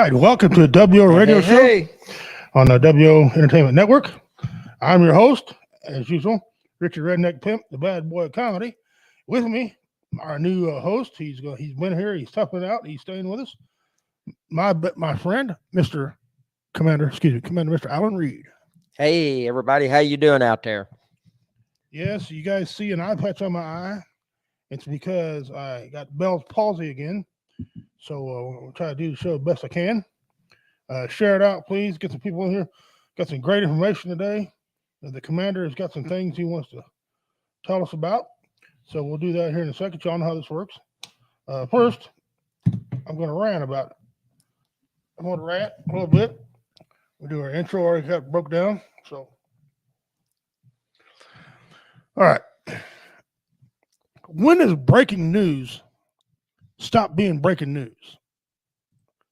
right, welcome to the WO Radio Show on the WO Entertainment Network. I'm your host, as usual, Richard Redneck Pimp, the bad boy of comedy. With me, our new host. He's been here. He's toughing it out. He's staying with us. My friend, Commander Mr. Alan Reed. Hey, everybody, how you doing out there? Yes, you guys see an eye patch on my eye. It's because I got Bell's palsy again. So we'll try to do the show the best I can. Share it out, please. Get some people in here. Got some great information today. The commander has got some things he wants to tell us about. So we'll do that here in a second. Y'all know how this works. First, I'm going to rant a little bit. We'll do our intro already got broke down. So, all right. When does breaking news stop being breaking news?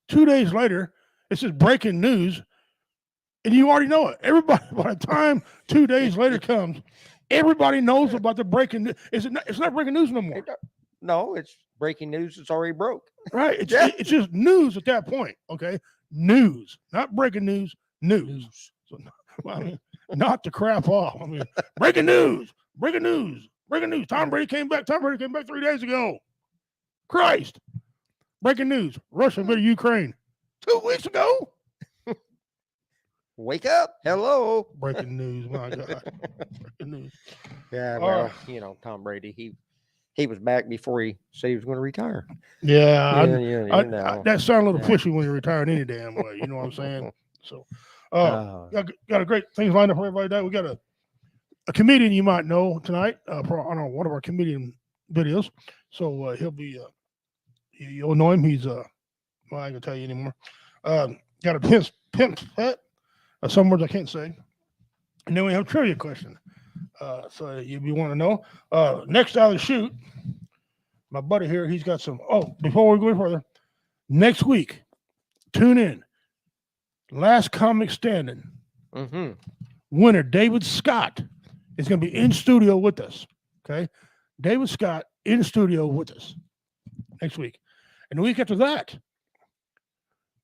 2 days later, it's just breaking news, and you already know it. Everybody, by the time 2 days later comes, everybody knows about the breaking news. It's not breaking news no more. No, it's breaking news. It's already broke. Right. It's just news at that point. Okay. News, not breaking news. News. So, well, I mean, not to crap off. I mean, breaking news. Tom Brady came back 3 days ago. Christ. Breaking news. Russia invaded Ukraine 2 weeks ago. Wake up. Hello. Breaking news. My God. Breaking news. Yeah, well, Tom Brady, he was back before he said he was going to retire. Yeah. That sounded a little pushy when you're retiring any damn way. You know what I'm saying? So, got a great things lined up for everybody today. We got a comedian you might know tonight on one of our comedian videos. So he'll be, you'll know him. He's, well, I ain't gonna tell you anymore. Got a Pimps pet. Some words I can't say. And then we have a trivia question. So you want to know. Next out of the shoot, my buddy here, he's got some. Oh, before we go further, next week, tune in. Last Comic Standing. Mm-hmm. Winner David Scott is going to be in studio with us. Okay, David Scott in studio with us next week, and the week after that,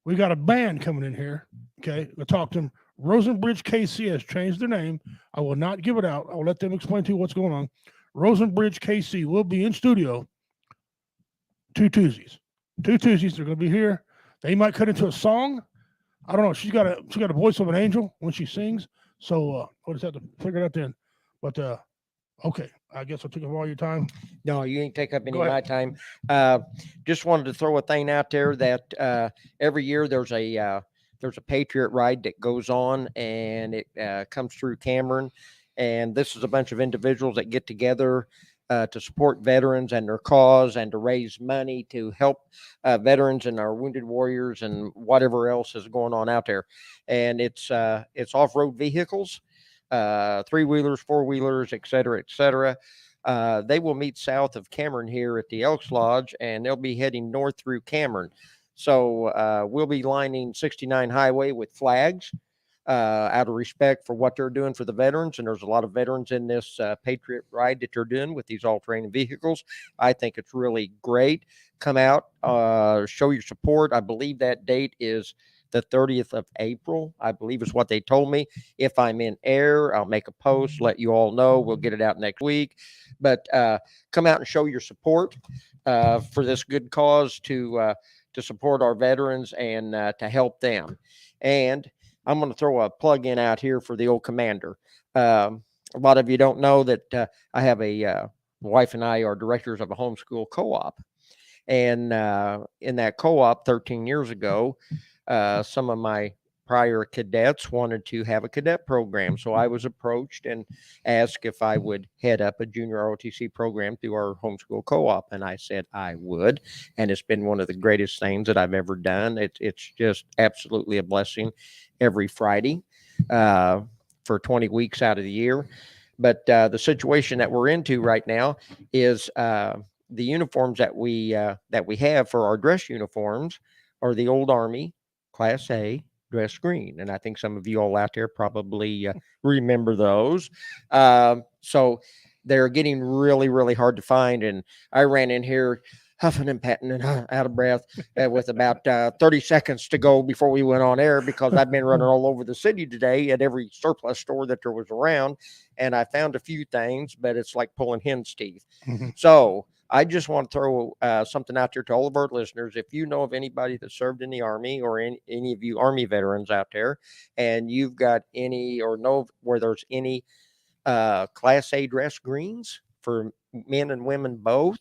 we got a band coming in here. Okay, we'll talk to them. Rosenbridge KC has changed their name. I will not give it out. I will let them explain to you what's going on. Rosenbridge KC will be in studio 2 Tuesdays. 2 Tuesdays, they're going to be here. They might cut into a song. I don't know. She got a voice of an angel when she sings. So we'll just have to figure it out then. But okay, I guess I took up all your time. No, you ain't take up any of my time. Just wanted to throw a thing out there that every year there's a Patriot ride that goes on, and it comes through Cameron. And this is a bunch of individuals that get together to support veterans and their cause, and to raise money to help veterans and our wounded warriors and whatever else is going on out there. And it's off-road vehicles, 3-wheelers, 4-wheelers, et cetera, et cetera. They will meet south of Cameron here at the Elks Lodge, and they'll be heading north through Cameron. So we'll be lining 69 highway with flags out of respect for what they're doing for the veterans. And there's a lot of veterans in this Patriot ride that they're doing with these all-terrain vehicles. I think it's really great. Come out, show your support. I believe that date is the 30th of April, I believe is what they told me. If I'm in air, I'll make a post, let you all know. We'll get it out next week. But come out and show your support for this good cause to support our veterans and to help them. And I'm going to throw a plug in out here for the old commander. A lot of you don't know that I have my wife and I are directors of a homeschool co-op. And in that co-op 13 years ago, some of my prior cadets wanted to have a cadet program. So I was approached and asked if I would head up a junior ROTC program through our homeschool co-op. And I said I would. And it's been one of the greatest things that I've ever done. It's just absolutely a blessing every Friday for 20 weeks out of the year. But the situation that we're into right now is the uniforms that we have for our dress uniforms are the old Army Class A dress green. And I think some of you all out there probably remember those. So they're getting really, really hard to find. And I ran in here huffing and patting and out of breath with about 30 seconds to go before we went on air, because I've been running all over the city today at every surplus store that there was around, and I found a few things, but it's like pulling hen's teeth. So I just want to throw something out there to all of our listeners. If you know of anybody that served in the Army, or any of you Army veterans out there, and you've got any, or know where there's any Class A dress greens for men and women both,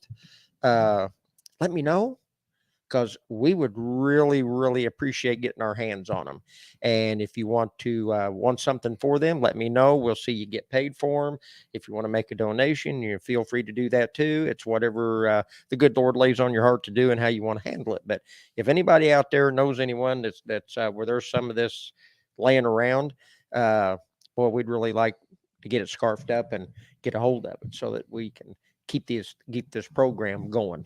let me know, because we would really, really appreciate getting our hands on them. And if you want something for them, let me know. We'll see you get paid for them. If you want to make a donation, you feel free to do that too. It's whatever the good Lord lays on your heart to do and how you want to handle it. But if anybody out there knows anyone that's where there's some of this laying around, well, we'd really like to get it scarfed up and get a hold of it so that we can keep this program going.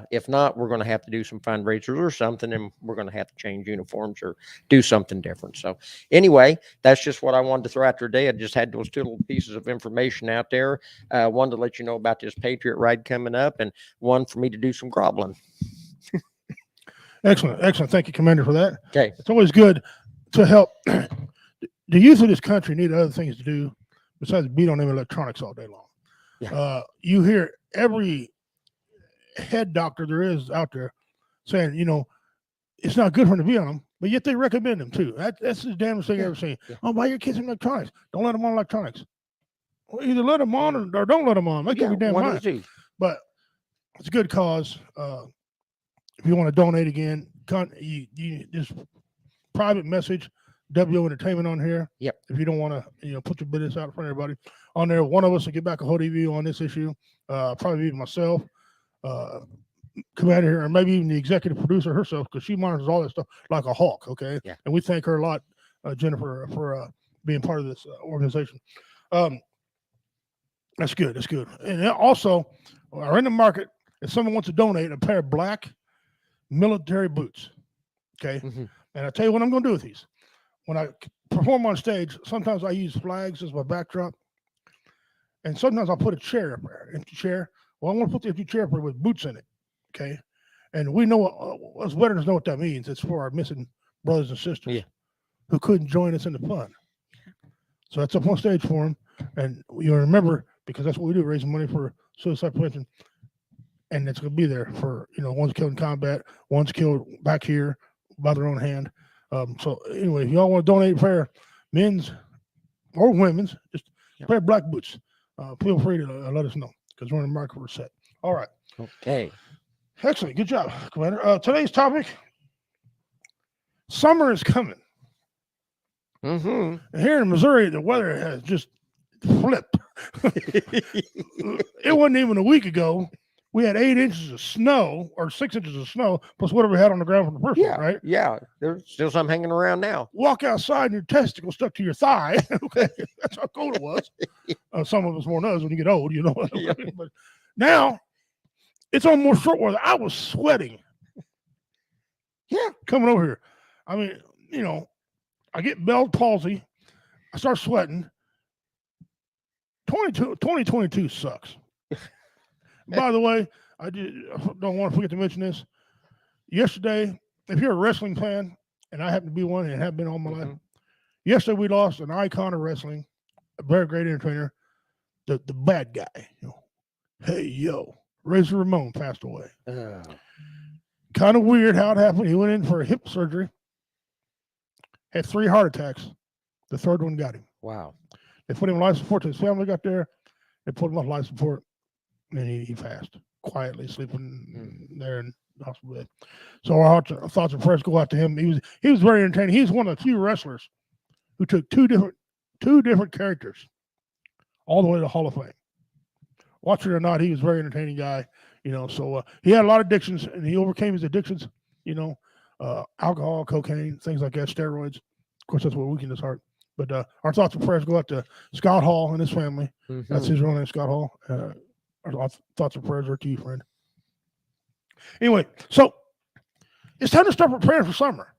If not, we're going to have to do some fundraisers or something, and we're going to have to change uniforms or do something different. So anyway, that's just what I wanted to throw out there today. I just had those two little pieces of information out there. One to let you know about this Patriot ride coming up, and one for me to do some groveling. Excellent. Thank you, Commander, for that. Okay. It's always good to help. The youth of this country need other things to do besides beat on them electronics all day long. Yeah. You hear every head doctor there is out there saying, it's not good for them to be on them, but yet they recommend them too. That's the damnest thing I've ever seen. Yeah. Oh, buy your kids some electronics. Don't let them on electronics. Well, either let them on or don't let them on. Make your damn mind. But it's a good cause. If you want to donate again, you just private message WO Entertainment on here. Yep. If you don't want to, put your business out in front of everybody on there, one of us will get back a hold of you on this issue. Probably even myself, Commander here, or maybe even the executive producer herself, because she monitors all that stuff like a hawk. Okay. Yeah. And we thank her a lot, Jennifer, for being part of this organization. That's good. And also, are in the market, if someone wants to donate a pair of black military boots. Okay. Mm-hmm. And I'll tell you what I'm going to do with these. When I perform on stage, sometimes I use flags as my backdrop, and sometimes I'll put a chair up there, empty chair. Well, I want to put the empty chair up there with boots in it, okay? And we know, us veterans know what that means. It's for our missing brothers and sisters who couldn't join us in the fun. So that's up on stage for them, and you remember, because that's what we do, raising money for suicide prevention, and it's going to be there for, one's killed in combat, one's killed back here by their own hand. So anyway, if y'all want to donate a pair of men's or women's, just a pair of black boots, feel free to let us know, because we're in the market for a set. All right. Okay. Excellent. Good job, Commander. Today's topic, summer is coming. Mm-hmm. And here in Missouri, the weather has just flipped. It wasn't even a week ago. We had 8 inches of snow, or 6 inches of snow, plus whatever we had on the ground from the first one, right? Yeah. There's still some hanging around now. Walk outside and your testicle stuck to your thigh. Okay, that's how cold it was. Some of us more knows when you get old, Yeah. But now, it's almost short weather. I was sweating. Yeah, coming over here. I mean, I get Bell's palsy. I start sweating. 2022 sucks. By the way, I don't want to forget to mention this. Yesterday, if you're a wrestling fan, and I happen to be one and have been all my life, yesterday we lost an icon of wrestling, a very great entertainer, the bad guy. Hey, yo, Razor Ramon passed away. Kind of weird how it happened. He went in for a hip surgery, had 3 heart attacks. The third one got him. Wow. They put him on life support. His family got there. They put him on life support. And he passed, quietly sleeping there in the hospital bed. So our thoughts and prayers go out to him. He was very entertaining. He's one of the few wrestlers who took two different characters all the way to the Hall of Fame. Watch it or not, he was a very entertaining guy. So he had a lot of addictions, and he overcame his addictions. Alcohol, cocaine, things like that, steroids. Of course, that's what weakened his heart. But our thoughts and prayers go out to Scott Hall and his family. Mm-hmm. That's his real name, Scott Hall. Our thoughts and prayers are to you, friend. Anyway, so it's time to start preparing for summer.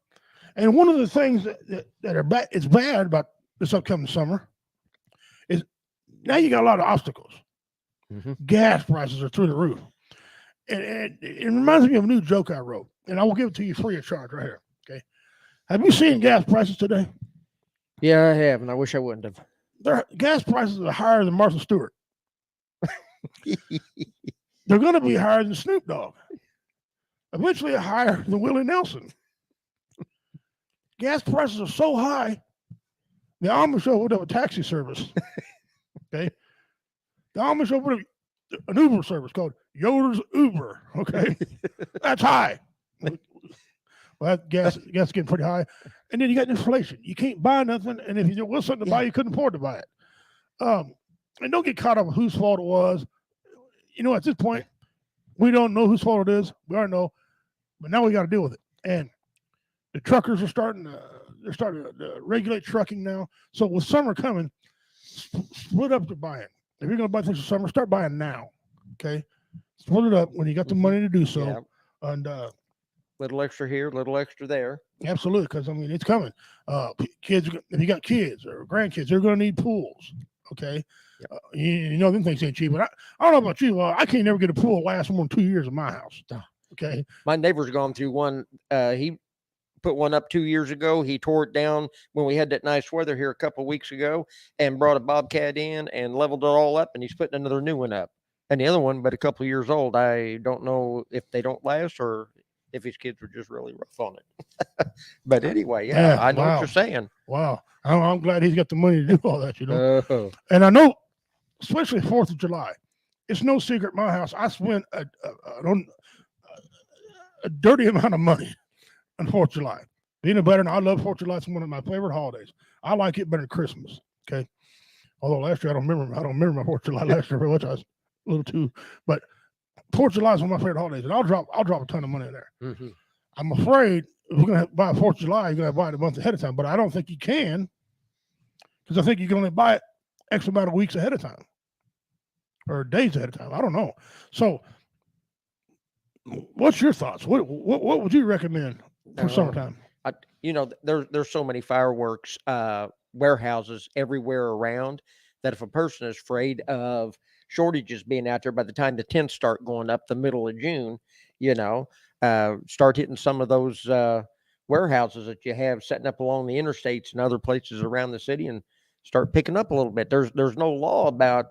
And one of the things that are bad, it's bad about this upcoming summer, is now you got a lot of obstacles. Mm-hmm. Gas prices are through the roof. and it reminds me of a new joke I wrote, and I will give it to you free of charge right here. Okay. Have you seen gas prices today? Yeah, I have, and I wish I wouldn't have. Their gas prices are higher than Martha Stewart. They're going to be higher than Snoop Dogg. Eventually higher than Willie Nelson. Gas prices are so high, the Amish opened up a taxi service. Okay. The Amish opened up an Uber service called Yoder's Uber. Okay. That's high. Well, that gas is getting pretty high. And then you got inflation. You can't buy nothing. And if there was something to buy, you couldn't afford to buy it. And don't get caught up with whose fault it was. You know, at this point, we don't know whose fault it is. We already know. But now we got to deal with it. And the truckers are starting to regulate trucking now. So with summer coming, split up the buying. If you're going to buy things for summer, start buying now. Okay? Split it up when you got the money to do so. Yeah. And little extra here, little extra there. Absolutely, because I mean it's coming. Kids, if you got kids or grandkids, they're going to need pools. Okay, yep. You know them things ain't cheap. But I don't know about you. I can't never get a pool last more than 2 years in my house. Okay, my neighbor's gone through one. He put one up 2 years ago. He tore it down when we had that nice weather here a couple of weeks ago, and brought a bobcat in and leveled it all up. And he's putting another new one up. And the other one, but a couple of years old. I don't know if they don't last or if his kids were just really rough on it. But anyway, yeah, I know what you're saying. Wow. I'm glad he's got the money to do all that, you know. And I know, especially 4th of July, it's no secret my house, I spent a dirty amount of money on 4th of July. Being a veteran, I love 4th of July. It's one of my favorite holidays. I like it better than Christmas, okay? Although last year, I don't remember my 4th of July last year very much. I was a little too, but 4th of July is one of my favorite holidays, and I'll drop a ton of money in there. Mm-hmm. I'm afraid if we're going to buy 4th of July, you're going to buy it a month ahead of time, but I don't think you can, because I think you can only buy it X amount of weeks ahead of time or days ahead of time. I don't know. So what's your thoughts? What would you recommend for summertime? There's so many fireworks warehouses everywhere around that if a person is afraid of shortages being out there by the time the tents start going up the middle of June, start hitting some of those warehouses that you have setting up along the interstates and other places around the city and start picking up a little bit. There's no law about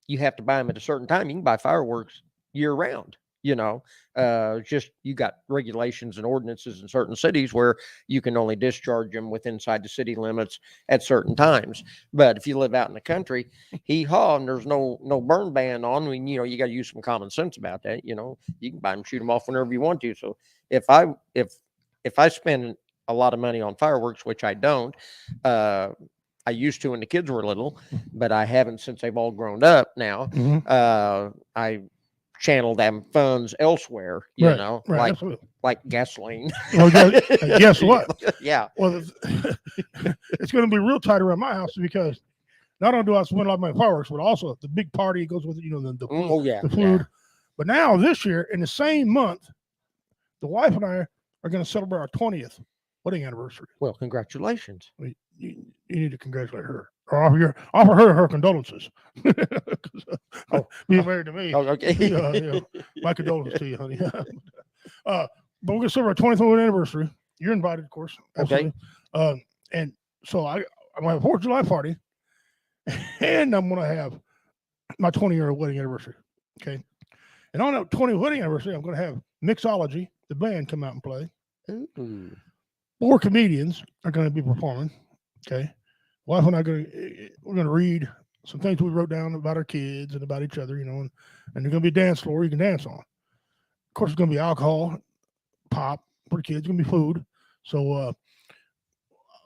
you have to buy them at a certain time. You can buy fireworks year round. Just you got regulations and ordinances in certain cities where you can only discharge them inside the city limits at certain times. But if you live out in the country, and there's no burn ban on. I mean, you got to use some common sense about that. You can buy them, shoot them off whenever you want to. So if I spend a lot of money on fireworks, which I don't, I used to when the kids were little, but I haven't since they've all grown up now. Mm-hmm. I channel them funds elsewhere, like gasoline. Well, guess what? Yeah. Well, it's going to be real tight around my house because not only do I spend a lot of money on fireworks, but also the big party goes with it, the food. Yeah. But now this year, in the same month, the wife and I are going to celebrate our 20th wedding anniversary. Well, congratulations. You need to congratulate her. Or offer her condolences. Being married to me. Oh, okay. My condolences to you, honey. But we're going to celebrate our 20th wedding anniversary. You're invited, of course. Absolutely. Okay. And so I'm going to have a 4th of July party, and I'm going to have my 20-year wedding anniversary. Okay. And on that 20th wedding anniversary, I'm going to have Mixology, the band, come out and play. Ooh. 4 comedians are going to be performing. Okay. Wife and I we're going to read some things we wrote down about our kids and about each other, and there's going to be a dance floor you can dance on. Of course, it's going to be alcohol, pop for the kids. It's going to be food. So,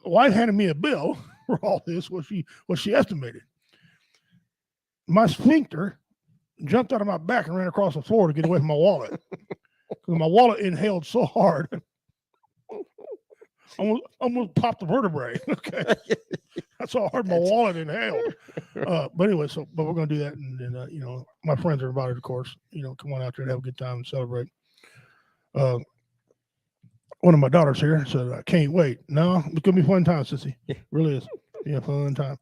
wife handed me a bill for all this. What she estimated. My sphincter jumped out of my back and ran across the floor to get away from my wallet. Because my wallet inhaled so hard. Almost popped the vertebrae. Okay, that's how hard my wallet inhaled. But anyway, but we're gonna do that, and my friends are invited, of course. Come on out there and have a good time and celebrate. One of my daughters here said, "I can't wait." No, it's gonna be a fun time, sissy. It really is. Yeah, fun time.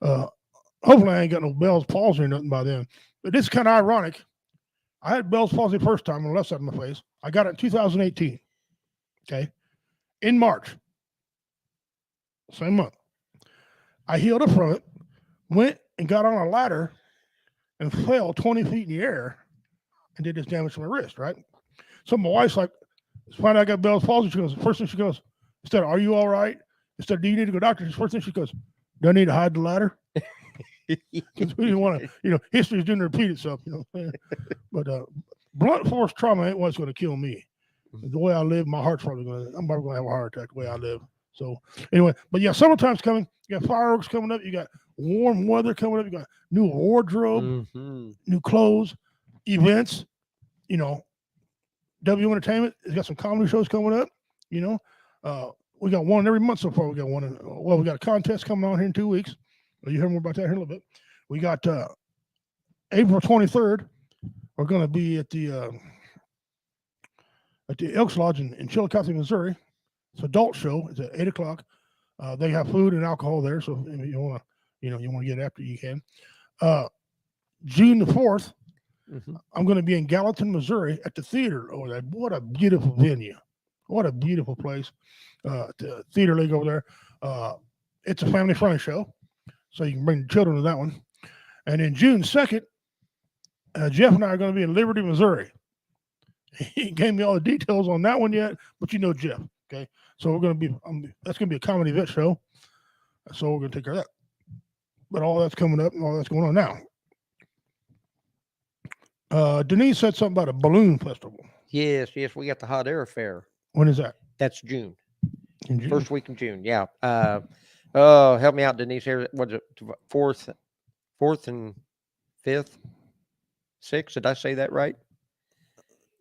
Hopefully, I ain't got no Bell's palsy or nothing by then. But it's kind of ironic. I had Bell's palsy the first time on the left side of my face. I got it in 2018. Okay. In March, same month. I healed up from it, went and got on a ladder and fell 20 feet in the air and did this damage to my wrist, right? So my wife's like, find out I got Bell's palsy. She goes, first thing she goes, instead of, are you all right? Instead of, do you need to go to the doctor? First thing she goes, do I need to hide the ladder? Because we didn't want to, history's going to repeat itself, But blunt force trauma ain't what's going to kill me. The way I live, my heart's I'm probably going to have a heart attack the way I live. So anyway, but yeah, summertime's coming. You got fireworks coming up. You got warm weather coming up. You got new wardrobe, new clothes, events. W Entertainment has got some comedy shows coming up. We got one every month so far. We got one. We got a contest coming on here in 2 weeks. You hear more about that here in a little bit. We got April 23rd. We're going to be at the Elks Lodge in Chillicothe, Missouri. It's an adult show. It's at 8:00. They have food and alcohol there, so if you want to get after you can. June the 4th, I'm going to be in Gallatin, Missouri, at the theater over there. What a beautiful venue! What a beautiful place. The Theater League over there. It's a family-friendly show, so you can bring the children to that one. And then June 2nd, Jeff and I are going to be in Liberty, Missouri. He gave me all the details on that one yet, but you know Jeff. Okay, so we're going to be that's going to be a comedy vet show, so we're going to take care of that. But all that's coming up and all that's going on now. Denise said something about a balloon festival. Yes, we got the Hot Air Fair. When is that? That's June. In June? First week in June. Yeah. Help me out, Denise. Here, what's it? Fourth and fifth, sixth. Did I say that right?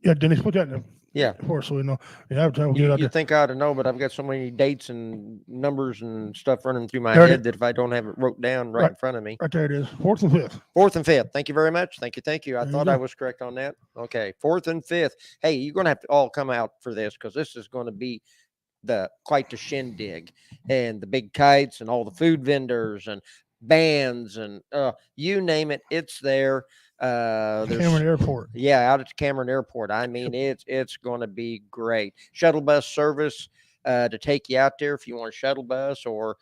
Yeah, Denise, put that in. Yeah. For so we know. Yeah, you think I ought to know, but I've got so many dates and numbers and stuff running through my head that if I don't have it wrote down right in front of me. Right there it is. 4th and 5th. 4th and 5th. Thank you very much. Thank you. I thought I was correct on that. Okay. 4th and 5th. Hey, you're going to have to all come out for this because this is going to be quite the shindig, and the big kites and all the food vendors and bands and you name it, it's there. Cameron Airport. Yeah, out at Cameron Airport. I mean, it's going to be great. Shuttle bus service to take you out there if you want a shuttle bus, or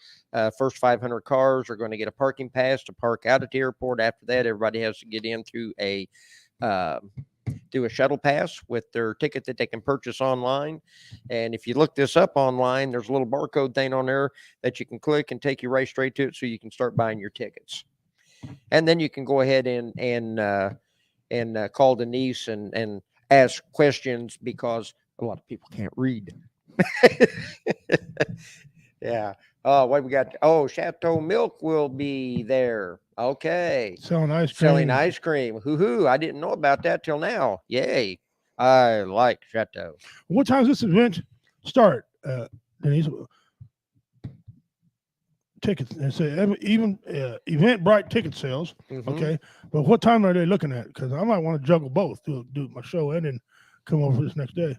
first 500 cars are going to get a parking pass to park out at the airport. After that, everybody has to get in through a shuttle pass with their ticket that they can purchase online. And if you look this up online, there's a little barcode thing on there that you can click and take you right straight to it, so you can start buying your tickets. And then you can go ahead and call Denise and ask questions, because a lot of people can't read. Yeah. Oh, what we got? Oh, Chateau Milk will be there. Okay. Selling ice cream. Hoo-hoo. I didn't know about that till now. Yay. I like Chateau. What time does this event start, Denise? Tickets. They say even Eventbrite ticket sales. Okay. But what time are they looking at? Because I might want to juggle both. Do my show and then come over this next day.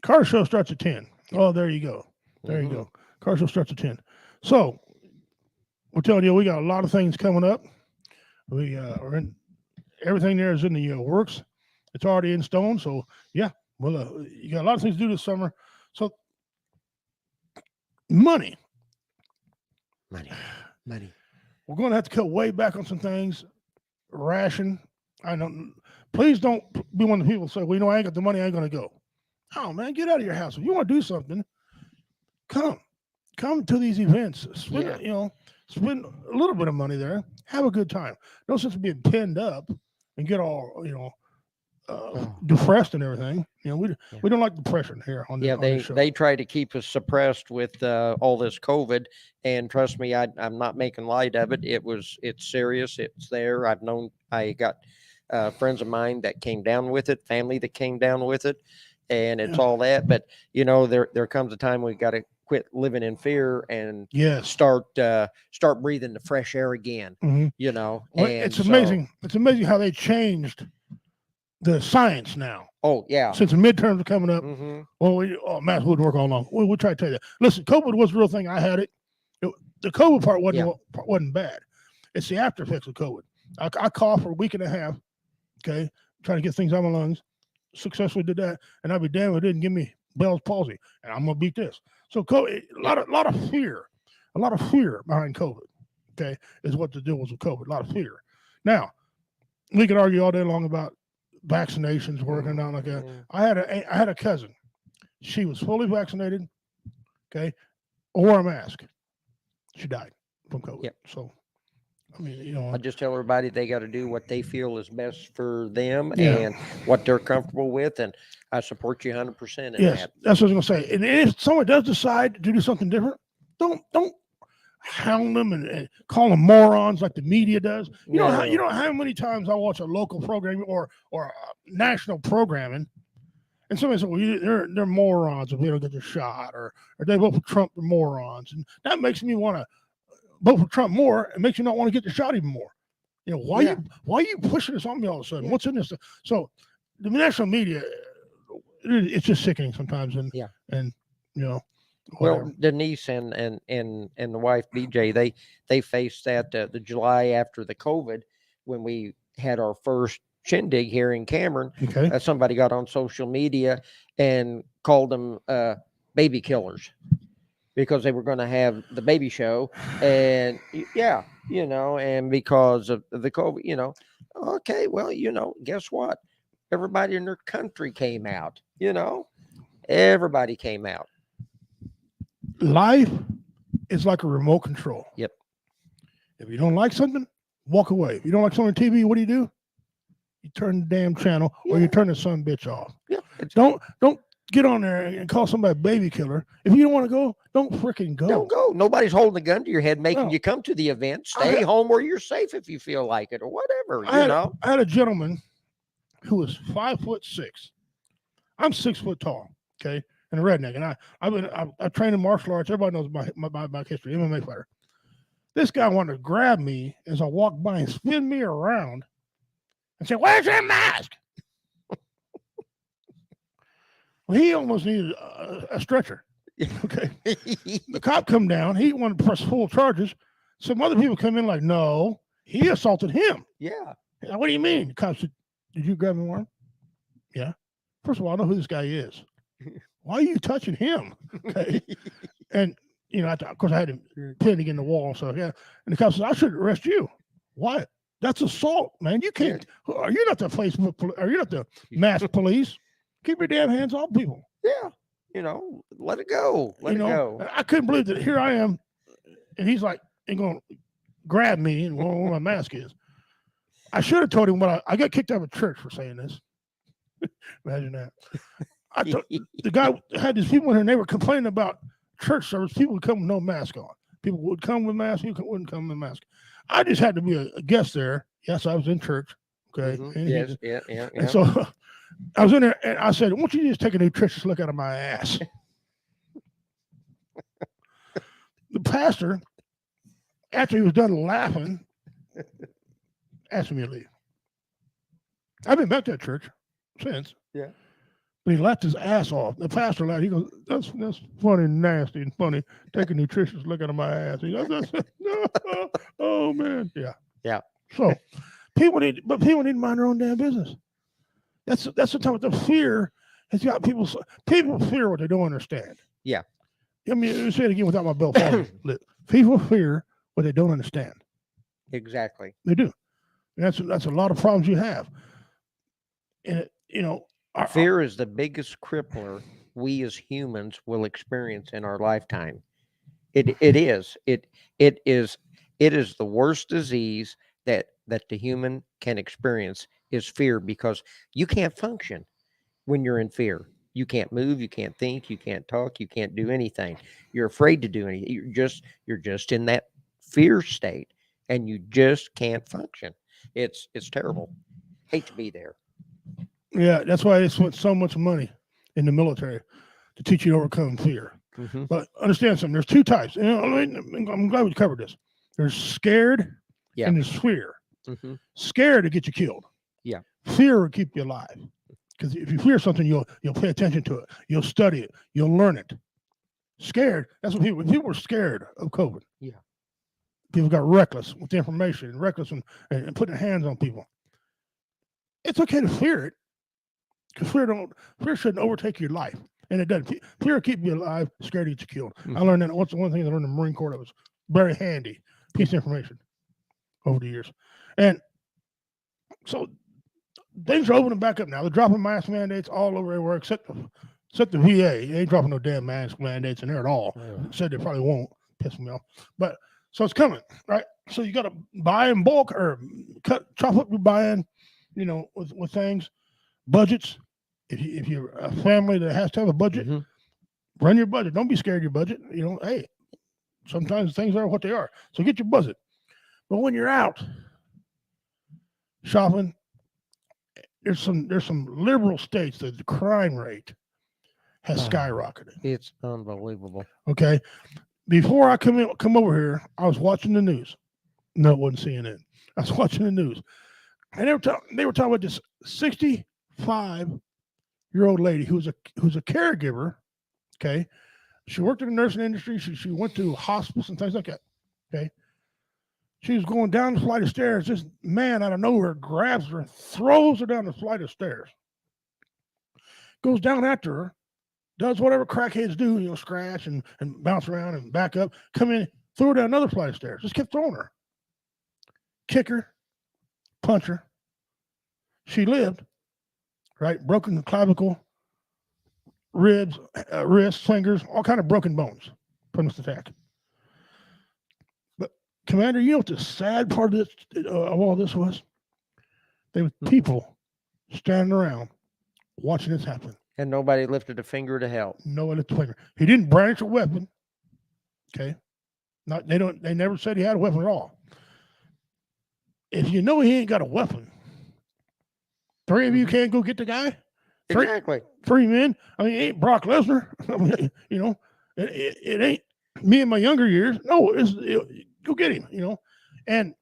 Car show starts at 10. Oh, there you go. There you go. Car show starts at 10. So we're telling you, we got a lot of things coming up. We are in everything there is in the works. It's already in stone. So yeah, well, you got a lot of things to do this summer. So money. We're going to have to cut way back on some things. Ration. Please don't be one of the people who say, well, I ain't got the money, I ain't going to go. Oh, man, get out of your house. If you want to do something, come to these events. Spend a little bit of money there. Have a good time. No sense of being pinned up and get all, depressed and everything. We don't like depression here on the show. They try to keep us suppressed with all this COVID, and trust me, I'm not making light of it. It's serious. It's there. I got friends of mine that came down with it, family that came down with it, and it's all that. But there comes a time we got to quit living in fear and start breathing the fresh air again. Well, it's amazing. It's amazing how they changed the science now. Oh, yeah. Since the midterms are coming up. Well, math wouldn't work all along. We'll try to tell you that. Listen, COVID was a real thing. I had it. The COVID part wasn't bad. It's the after effects of COVID. I coughed for a week and a half. Okay, trying to get things out of my lungs. Successfully did that, and I'd be damned if it didn't give me Bell's palsy, and I'm gonna beat this. So COVID, a lot of fear behind COVID. Okay, is what the deal was with COVID. A lot of fear. Now, we could argue all day long about vaccinations working out like that. I had a cousin. She was fully vaccinated. Okay, wore a mask. She died from COVID. Yep. So, I mean, I just tell everybody they got to do what they feel is best for them and what they're comfortable with, and I support you 100% in that. That's what I was gonna say. And if someone does decide to do something different, don't hound them and call them morons like the media does. You know how many times I watch a local programming or national programming, and somebody says, "Well, they're morons if they don't get the shot," or they vote for Trump, they're morons, and that makes me want to vote for Trump more. It makes you not want to get the shot even more. Why are you pushing this on me all of a sudden? What's in this? So the national media, it's just sickening sometimes, and whatever. Well, Denise and the wife BJ, they faced that the July after the COVID when we had our first shindig here in Cameron. Okay. Somebody got on social media and called them baby killers because they were going to have the baby show, and and because of the COVID, okay, well, guess what? Everybody in their country came out. Everybody came out. Life is like a remote control. Yep. If you don't like something, walk away. If you don't like something on TV, what do? You turn the damn channel or you turn the son bitch off. Yeah. Don't get on there and call somebody a baby killer. If you don't want to go, don't freaking go. Don't go. Nobody's holding a gun to your head making you come to the event. Stay home where you're safe if you feel like it or whatever. I had a gentleman who was 5'6". I'm 6 foot tall. Okay. And a redneck, and I trained in martial arts. Everybody knows my history, MMA fighter. This guy wanted to grab me as I walked by and spin me around and say, "Where's your mask?" Well, he almost needed a stretcher. Okay, the cop come down. He wanted to press full charges. Some other people come in like, "No, he assaulted him." Yeah. What do you mean? The cop said, "Did you grab him, Warren?" Yeah. First of all, I know who this guy is. Why are you touching him? Okay. And, of course, I had him pinned against the wall. So, yeah. And the cop says, "I should arrest you." Why? That's assault, man. You can't. Are you not the Facebook? Are you not the mass police? Keep your damn hands off people. Yeah. Let it go. Let it go. I couldn't believe that here I am. And he's like, ain't going to grab me and where my mask is. I should have told him I got kicked out of church for saying this. Imagine that. The guy had these people in here and they were complaining about church service. People would come with no mask on. People would come with masks. People wouldn't come with mask. I just had to be a guest there. Yes, I was in church. Okay. Mm-hmm. Yes. Yeah. And so I was in there and I said, "Why don't you just take a nutritious look out of my ass?" The pastor, after he was done laughing, asked me to leave. I've been back to that church since. Yeah. But he laughed his ass off. The pastor laughed. He goes, "That's funny, nasty, and funny. Take a nutritious look at my ass." He goes, "Oh man, yeah." Yeah. So people need to mind their own damn business. That's the time. The fear has got people. People fear what they don't understand. Yeah. I mean, let me say it again without my bell falling. People fear what they don't understand. Exactly. They do. And that's a lot of problems you have. And fear is the biggest crippler we as humans will experience in our lifetime. It is the worst disease that the human can experience is fear, because you can't function when you're in fear. You can't move, you can't think, you can't talk, you can't do anything. You're afraid to do anything. You're just in that fear state and you just can't function. It's terrible. Hate to be there. Yeah, that's why they spent so much money in the military to teach you to overcome fear. Mm-hmm. But understand something. There's two types. I'm glad we covered this. There's scared and there's fear. Mm-hmm. Scared to get you killed. Yeah. Fear will keep you alive. Because if you fear something, you'll pay attention to it. You'll study it. You'll learn it. Scared. That's what people were scared of COVID. Yeah. People got reckless with information and reckless and putting hands on people. It's okay to fear it, because fear shouldn't overtake your life, and it doesn't. Fear will keep you alive, scared to get you killed. I learned that. What's one thing I learned in the Marine Corps that was very handy piece of information over the years, and so things are opening back up now. They're dropping mask mandates all over everywhere except the VA. They ain't dropping no damn mask mandates in there at all. Said they probably won't. Piss me off, but so it's coming, right? So you got to buy in bulk or chop up your buy-in, with things, budgets. If you're a family that has to have a budget, run your budget. Don't be scared of your budget. Hey, sometimes things are what they are. So get your budget. But when you're out shopping, there's some liberal states that the crime rate has skyrocketed. It's unbelievable. Okay. Before I come over here, I was watching the news. No, it wasn't CNN. I was watching the news. And they were talking about this 65-year-old lady who's a caregiver. Okay. She worked in the nursing industry. She went to hospice and things like that. Okay. She was going down the flight of stairs. This man out of nowhere grabs her and throws her down the flight of stairs. Goes down after her, does whatever crackheads do, scratch and bounce around and back up, come in, throw her down another flight of stairs. Just kept throwing her. Kick her, punch her. She lived, right? Broken clavicle, ribs, wrists, fingers, all kind of broken bones from this attack. But Commander, you know what the sad part of all this was? There were people standing around watching this happen. And nobody lifted a finger to help. Nobody lifted a finger. He didn't brandish a weapon. Okay. They never said he had a weapon at all. If you know he ain't got a weapon, 3 of you can't go get the guy? Exactly. 3 men. I mean, it ain't Brock Lesnar. It ain't me in my younger years. No, go get him, And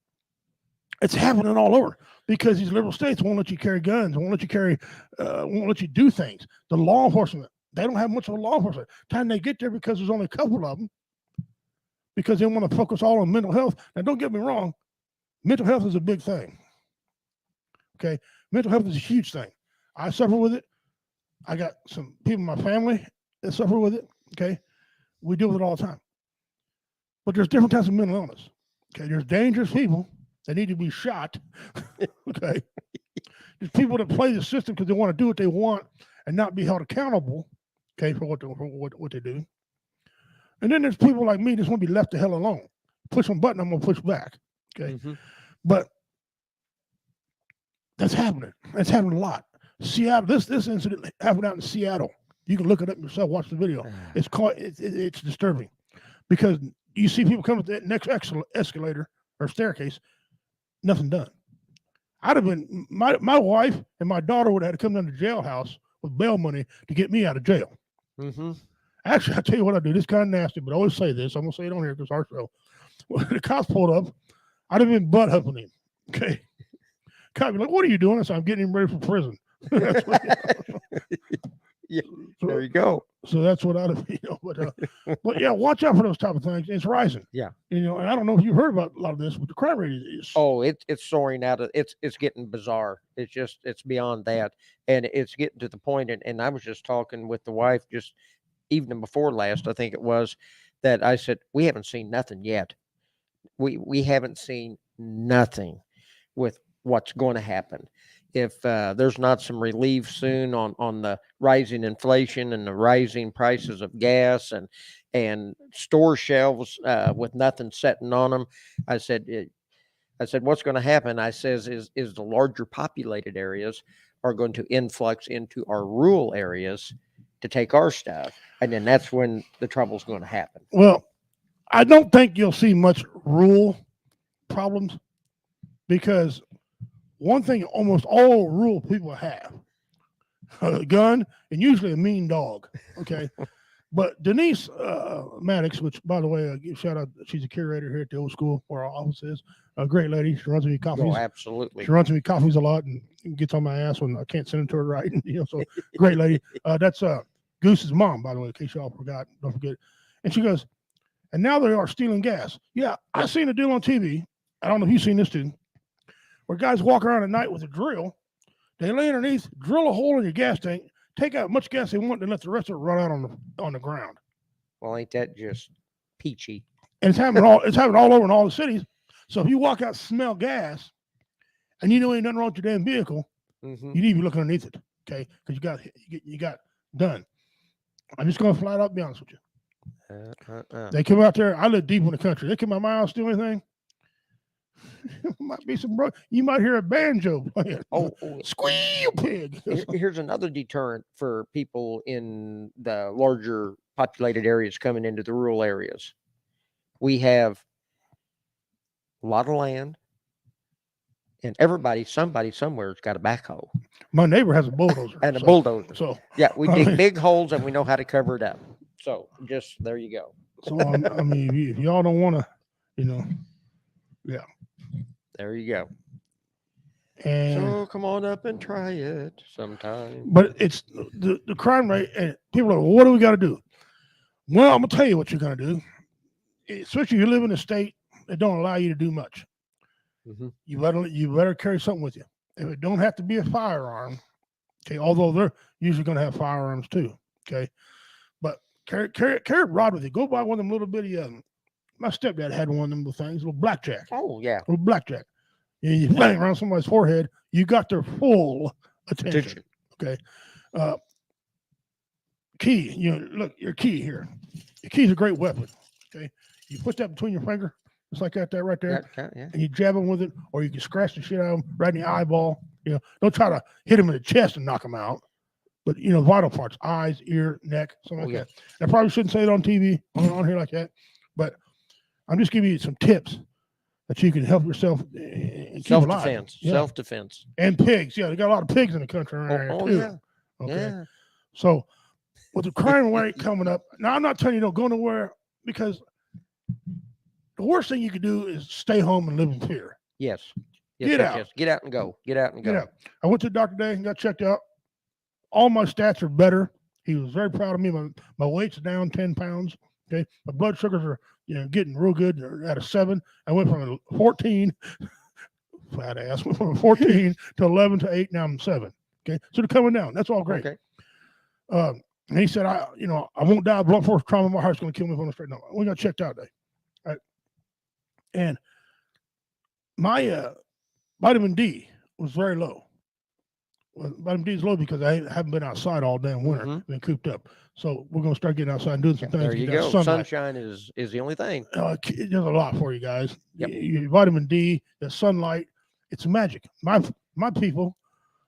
it's happening all over because these liberal states won't let you carry guns, won't let you do things. The law enforcement, they don't have much of a law enforcement. Time they get there, because there's only a couple of them, because they want to focus all on mental health. Now, don't get me wrong. Mental health is a big thing. Okay. Mental health is a huge thing. I suffer with it. I got some people in my family that suffer with it. Okay. We deal with it all the time. But there's different types of mental illness. Okay. There's dangerous people that need to be shot. Okay. There's people that play the system because they want to do what they want and not be held accountable. Okay. For what they do. And then there's people like me that just want to be left the hell alone. Push one button, I'm going to push back. Okay. But that's happening. That's happening a lot. Seattle, this incident happened out in Seattle. You can look it up yourself, watch the video. It's disturbing because you see people come to that next escalator or staircase, nothing done. I'd have been, my wife and my daughter would have had to come down to the jailhouse with bail money to get me out of jail. Actually, I tell you what I do. This is kind of nasty, but I always say this. I'm going to say it on here because our show. When the cops pulled up, I'd have been butt humping him. Okay. Cop be like, what are you doing? I said, I'm getting him ready for prison. Yeah, there you go. So that's what I'd have, but yeah, watch out for those type of things. It's rising. Yeah. And I don't know if you've heard about a lot of this, but the crime rate is. Oh, it's soaring out of, it's getting bizarre. It's beyond that. And it's getting to the point, and I was just talking with the wife just evening before last, I think it was, that I said, we haven't seen nothing yet. We haven't seen nothing with what's going to happen. If there's not some relief soon on the rising inflation and the rising prices of gas and store shelves with nothing sitting on them, I said, what's going to happen? I says is the larger populated areas are going to influx into our rural areas to take our stuff, and then that's when the trouble's going to happen. Well, I don't think you'll see much rural problems because one thing almost all rural people have, a gun and usually a mean dog. Okay. But Denise Maddox, which by the way, give shout out, she's a curator here at the old school where our office is. A great lady. She runs me coffees. Oh, absolutely. She runs me coffees a lot and gets on my ass when I can't send them to her right. So great lady. That's Goose's mom, by the way, in case y'all forgot. Don't forget. And she goes, and now they are stealing gas. Yeah, I seen a deal on TV. I don't know if you've seen this too, where guys walk around at night with a drill. They lay underneath, drill a hole in your gas tank, take out as much gas they want, and let the rest of it run out on the ground. Well, ain't that just peachy? And it's happening all over in all the cities. So if you walk out, smell gas, and you know ain't nothing wrong with your damn vehicle, you need to be looking underneath it, okay? Because you got done. I'm just going to flat out be honest with you. They come out there. I live deep in the country. They come out my house, do anything. Might be some you might hear a banjo playing. Squeal pig. Here's another deterrent for people in the larger populated areas coming into the rural areas. We have a lot of land, and somebody somewhere's got a backhoe. My neighbor has a bulldozer and a bulldozer. So yeah, we dig big holes and we know how to cover it up. So just there you go. So I mean, if y'all don't want to, yeah. There you go. And so come on up and try it sometime. But it's the crime rate, and people are like, well, what do we got to do? Well, I'm gonna tell you what you're gonna do. Especially if you live in a state that don't allow you to do much. You better carry something with you. If it don't have to be a firearm, okay. Although they're usually gonna have firearms too, okay. But carry a rod with you. Go buy one of them little bitty. My stepdad had one of them little things, little blackjack. Oh yeah, little blackjack. You bang around somebody's forehead, you got their full attention. Okay. Key, look, your key here. Your key is a great weapon. Okay. You put that between your finger, just like that right there, and you jab them with it, or you can scratch the shit out of them right in the eyeball. Don't try to hit them in the chest and knock them out. But vital parts, eyes, ear, neck, something like that. I probably shouldn't say it on TV on here like that, but I'm just giving you some tips that you can help yourself and self-defense. Self-defense. And pigs. Yeah, they got a lot of pigs in the country around here too. Yeah. Okay. Yeah. So with the crime rate coming up, now I'm not telling you don't go nowhere, because the worst thing you could do is stay home and live in fear. Yes. Get out. Yes. Get out and go. Get out and go. Get out. I went to the doctor today and got checked out. All my stats are better. He was very proud of me. My weight's down 10 pounds. Okay. My blood sugars are getting real good. They're at a 7. I went from a 14, fat ass, went from 14 to 11 to 8. Now I'm 7. Okay. So they're coming down. That's all great. Okay. And he said, I won't die of blunt force trauma. My heart's going to kill me if I'm straight. No, we got checked out today. All right. And my vitamin D was very low. Well, vitamin D is low because I haven't been outside all damn winter, been cooped up. So we're going to start getting outside and doing some things. There you go. Sunshine is the only thing. It does a lot for you guys. Yep. Your vitamin D, the sunlight, it's magic. My people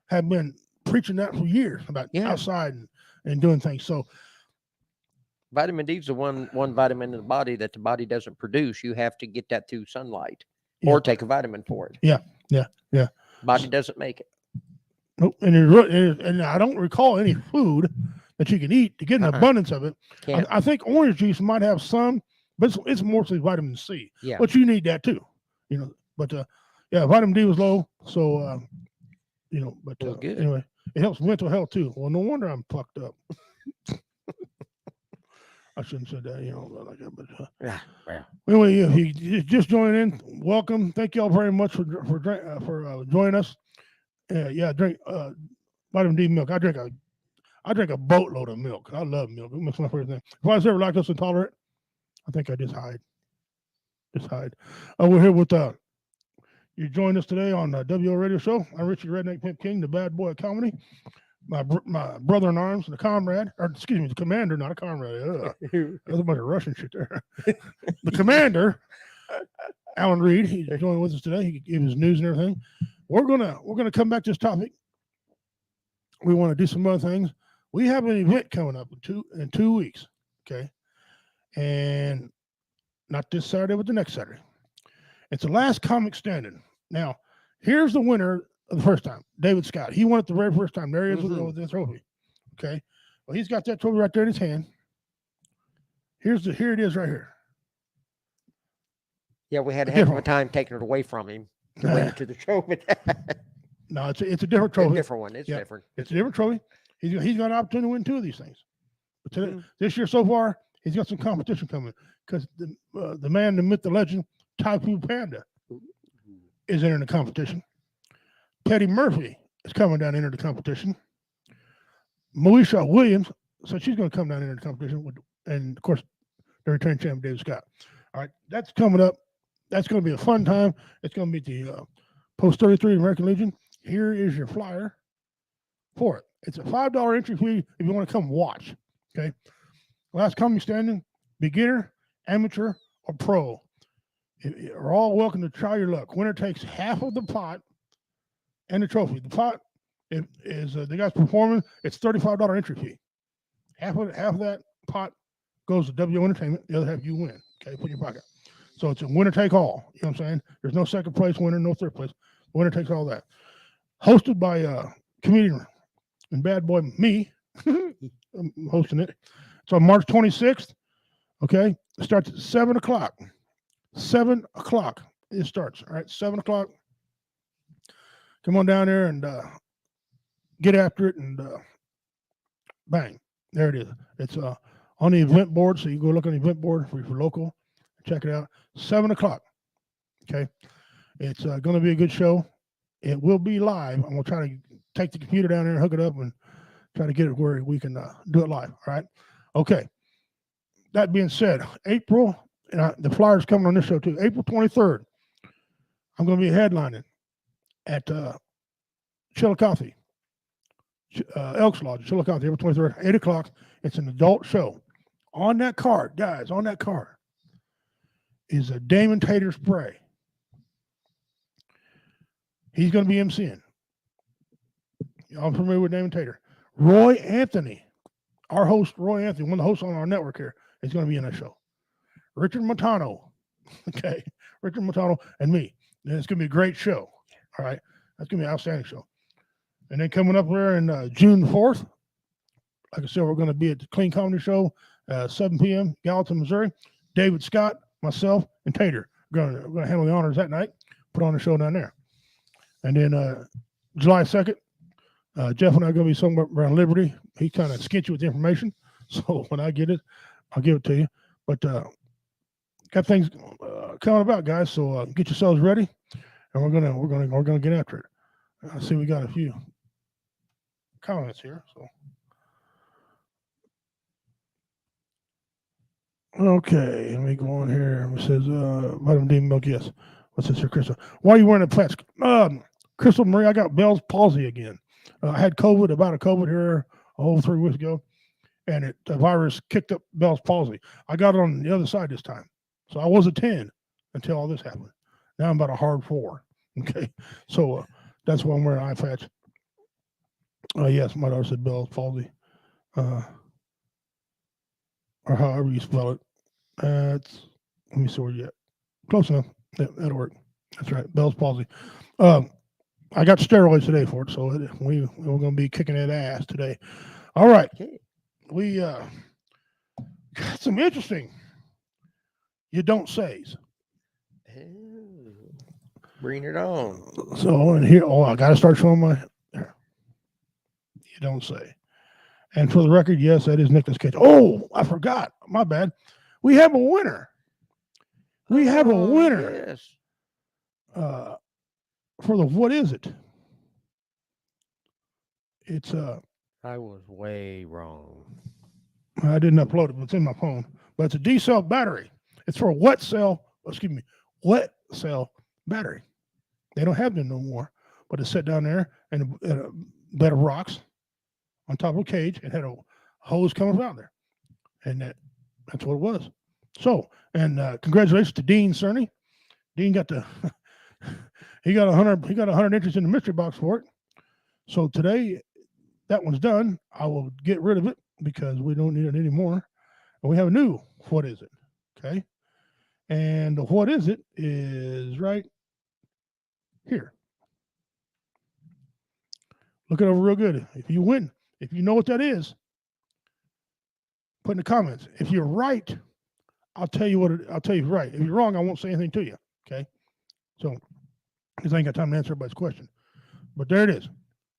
have been preaching that for years about outside and doing things. So vitamin D is the one vitamin in the body that the body doesn't produce. You have to get that through sunlight or take a vitamin for it. Yeah. Body doesn't make it. Nope. And I don't recall any food that you can eat to get an abundance of it. I think orange juice might have some, but it's mostly vitamin C. Yeah. But you need that too. But vitamin D was low. So anyway, it helps mental health too. Well, no wonder I'm fucked up. I shouldn't say that, like that, but anyway, if you just join in, welcome. Thank you all very much for joining us. Drink vitamin D milk. I drink a boatload of milk. I love milk. It's my favorite thing. If I was ever lactose intolerant, I think I just hide. We're here with you joined us today on the WO Radio Show. I'm Richie Redneck Pimp King, the bad boy of comedy. My brother in arms, the commander, not a comrade. There's a bunch of Russian shit there. The commander, Alan Reed, he's joining with us today. He gave his news and everything. We're gonna come back to this topic. We want to do some other things. We have an event coming up in 2 weeks. Okay, and not this Saturday, but the next Saturday. It's the last comic standing. Now, here's the winner of the first time, David Scott. He won it the very first time. There he is with the trophy. Okay, well, he's got that trophy right there in his hand. Here it is right here. Yeah, we had a heck of a time taking it away from him to win it to the trophy. No, it's a different trophy. A different one. It's different. It's a different trophy. He's got an opportunity to win 2 of these things. But this year so far, he's got some competition coming. because the man, the myth, the legend, Taipu Panda is entering the competition. Teddy Murphy is coming down into the competition. Moesha Williams, so she's going to come down into the competition and of course the returning champion David Scott. All right, that's coming up. That's going to be a fun time. It's going to be the Post 33 American Legion. Here is your flyer for it. It's a $5 entry fee if you want to come watch. Okay. Last come standing, beginner, amateur, or pro. You're all welcome to try your luck. Winner takes half of the pot and the trophy. The pot is the guys performing. It's $35 entry fee. Half of that pot goes to WO Entertainment. The other half you win. Okay, put in your pocket. So it's a winner take all. You know what I'm saying? There's no second place winner, no third place. Winner takes all that. Hosted by comedian and bad boy me. I'm hosting it. It's on March 26th. Okay, it starts at 7 o'clock. 7 o'clock it starts. All right, 7 o'clock. Come on down there and get after it and bang. There it is. It's on the event board, so you go look on the event board for local. Check it out. 7 o'clock. Okay, it's going to be a good show. It will be live. I'm going to try to take the computer down there and hook it up and try to get it where we can do it live. All right. Okay. That being said, April, and the flyer's coming on this show too. April 23rd, I'm going to be headlining at Chillicothe, Elks Lodge, Chillicothe, April 23rd, 8 o'clock. It's an adult show. On that card, guys, on that card is a Damon Tater spray. He's going to be MCing. Y'all familiar with Damon Tater? Roy Anthony, our host, Roy Anthony, one of the hosts on our network here, is going to be in that show. Richard Montano, okay, Richard Montano and me. And it's going to be a great show. All right, that's going to be an outstanding show. And then coming up there in June 4th, like I said, we're going to be at the Clean Comedy Show, 7 p.m., Gallatin, Missouri. David Scott, myself, and Tater we're going to handle the honors that night, put on the show down there. And then July 2nd, Jeff and I are going to be somewhere around Liberty. He kind of skint you with the information. So when I get it, I'll give it to you. But got things coming about, guys. So get yourselves ready, and we're gonna get after it. I see we got a few comments here. So okay, let me go on here. It says vitamin D milk. Yes. What's this here, Crystal? Why are you wearing a patch? Crystal Marie, I got Bell's palsy again. I had COVID here 3 weeks ago, and the virus kicked up Bell's palsy. I got it on the other side this time. So I was a 10 until all this happened. Now I'm about a hard 4. Okay. So that's why I'm wearing an eye patch. Yes, my daughter said Bell's palsy. Or however you spell it. Let me see where you at. Close enough. Yeah, that'll work. That's right. Bell's palsy. I got steroids today for it, so we're going to be kicking that ass today. All right. Okay. We got some interesting you don't says. Bring it on. So, and here, I got to start showing my, there. You don't say. And for the record, yes, that is Nicholas Cage. Oh, I forgot. My bad. We have a winner. We have a winner. Yes. For the, what is it? It's I was way wrong. I didn't upload it, but it's in my phone. But it's a D-cell battery. It's for a wet cell battery. They don't have them no more, but it's set down there in a bed of rocks on top of a cage and had a hose coming out there. And that's what it was. So, and congratulations to Dean Cerny. Dean got he got 100 entries in the mystery box for it. So today, that one's done. I will get rid of it because we don't need it anymore. And we have a new, what is it? Okay. And the what is it is right here. Look it over real good. If you win, if you know what that is, put in the comments. If you're right, I'll tell you I'll tell you right. If you're wrong, I won't say anything to you. Okay. So, because I ain't got time to answer everybody's question. But there it is.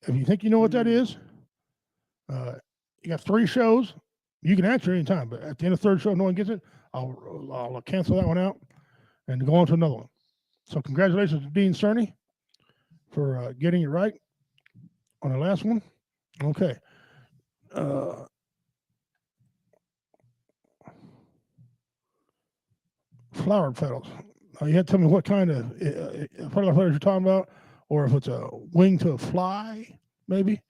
If you think you know what that is, you got 3 shows. You can answer anytime, but at the end of the 3rd show, no one gets it, I'll cancel that one out and go on to another one. So congratulations to Dean Cerny for getting it right on the last one. Okay. Flower petals. You had to tell me what kind of flower petals you're talking about, or if it's a wing to a fly, maybe.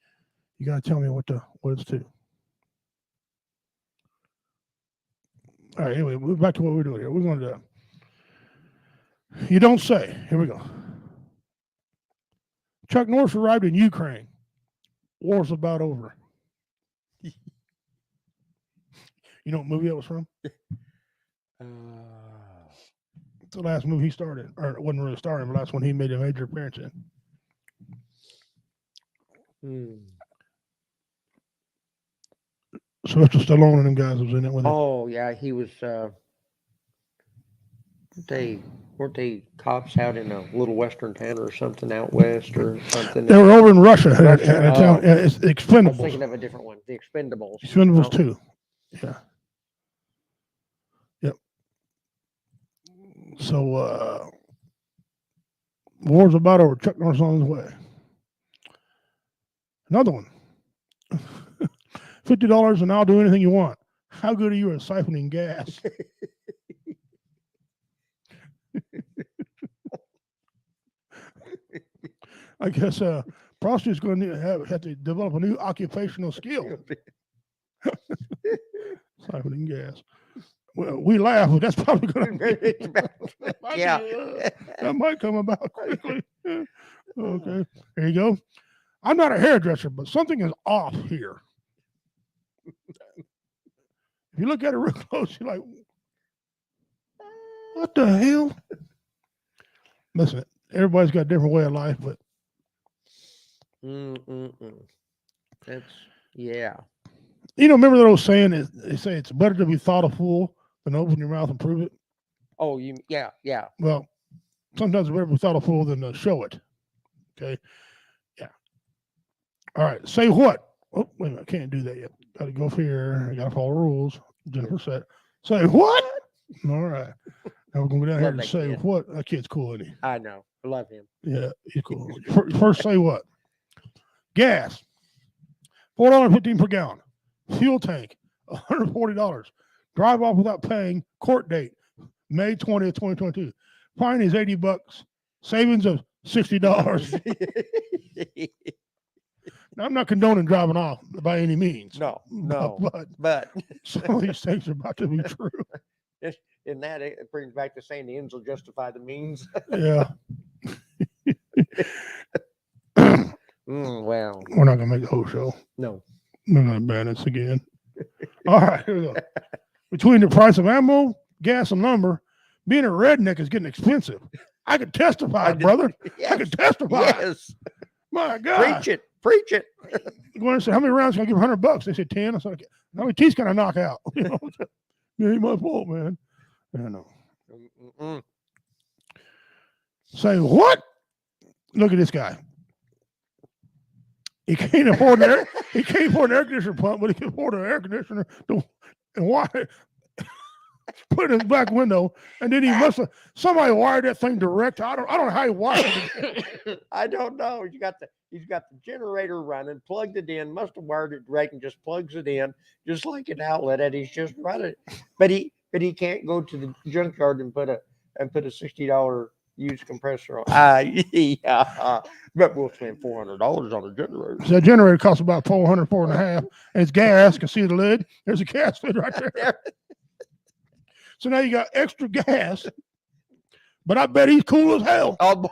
You got to tell me what it's to. All right. Anyway, move back to what we're doing here. We're going to. You don't say. Here we go. Chuck Norris arrived in Ukraine. War's about over. You know what movie that was from? It's the last movie he started, or it wasn't really starting, but last one he made a major appearance in. Sylvester Stallone and them guys was in it with him. Oh yeah, he was. Weren't they cops out in a little western town or something out west or something? They were over in Russia. It's Expendables. I was thinking of a different one. The Expendables. Expendables 2. Yeah. Yep. So war's about over. Chuck Norris on his way. Another one. $50 and I'll do anything you want. How good are you at siphoning gas? I guess prostitutes going to have to develop a new occupational skill. Siphoning gas. Well, we laugh, but that's probably going to that might come about quickly. Okay, there you go. I'm not a hairdresser, but something is off here. If you look at it real close, you're like, what the hell? Listen, everybody's got a different way of life, but that's yeah. You know, remember that old saying is they say it's better to be thought a fool than open your mouth and prove it. Oh, yeah. Well, sometimes it's better to be thought a fool than to show it. Okay. Yeah. All right. Say what? Oh, wait a minute. I can't do that yet. Got to go here. I got to follow rules. Jennifer said, say what? All right. Now we're going to go down here and say what? That kid's cool, isn't he? I know. I love him. Yeah, he's cool. First, say what? Gas, $4.15 per gallon. Fuel tank, $140. Drive off without paying. Court date, May 20th, 2022. Fine is $80. Savings of $60. Now, I'm not condoning driving off by any means. No. But some of these things are about to be true. In that, it brings back to saying the ends will justify the means. Yeah. Well, we're not going to make the whole show. No. We're going to ban this again. All right, here we go. Between the price of ammo, gas, and lumber, being a redneck is getting expensive. I could testify, brother. Yes. I could testify. Yes. My God. Preach it. Going and say, how many rounds can I give $100? They said 10. I said, okay. How many teeth can I knock out? You know, it ain't my fault, man. I know. Say what? Look at this guy. He can't afford an air conditioner pump, but he can afford an air conditioner and wire put in his back window, and then he must have somebody wired that thing direct. I don't know how he wired it. I don't know. He's got the generator running, plugged it in, must have wired it direct and just plugs it in, just like an outlet, and he's just running. But he can't go to the junkyard and put a $60 used compressor on. Yeah. But we'll spend $400 on a generator. So that generator costs about $400, and it's gas. Can see the lid. There's a gas lid right there. So now you got extra gas, but I bet he's cool as hell. Oh, boy.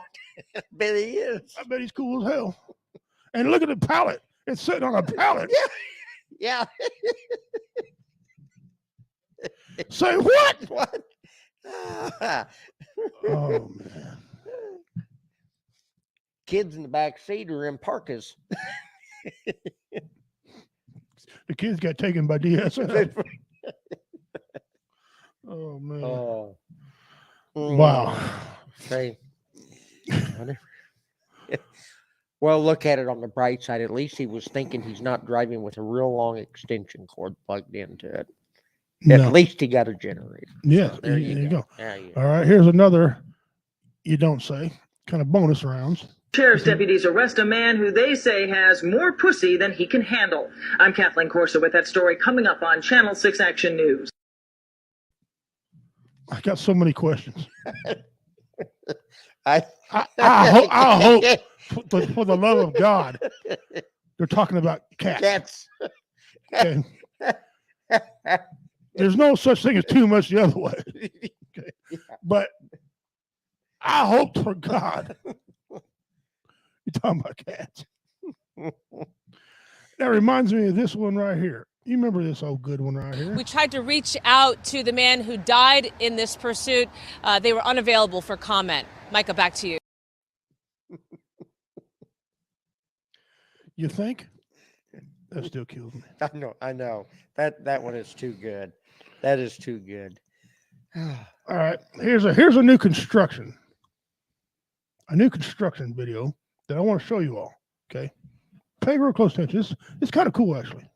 I bet he is. I bet he's cool as hell. And look at the pallet. It's sitting on a pallet. Yeah. Say what? What? Oh, man. Kids in the back seat are in parkas. The kids got taken by DSL. Oh, man. Wow. Hey. Well, look at it on the bright side. At least he was thinking he's not driving with a real long extension cord plugged into it. At least he got a generator. Yes, so there you go. All right, here's another you don't say kind of bonus rounds. Sheriff's deputies arrest a man who they say has more pussy than he can handle. I'm Kathleen Corsa with that story coming up on Channel 6 Action News. I got so many questions. I hope for the love of God, they're talking about cats. Okay. There's no such thing as too much the other way. Okay. But I hope for God you're talking about cats. That reminds me of this one right here. You remember this old good one right here? We tried to reach out to the man who died in this pursuit. They were unavailable for comment. Micah, back to you. You think? That still kills me. I know. That one is too good. That is too good. All right. Here's a new construction. A new construction video that I want to show you all. Okay. Pay real close attention. It's kind of cool, actually.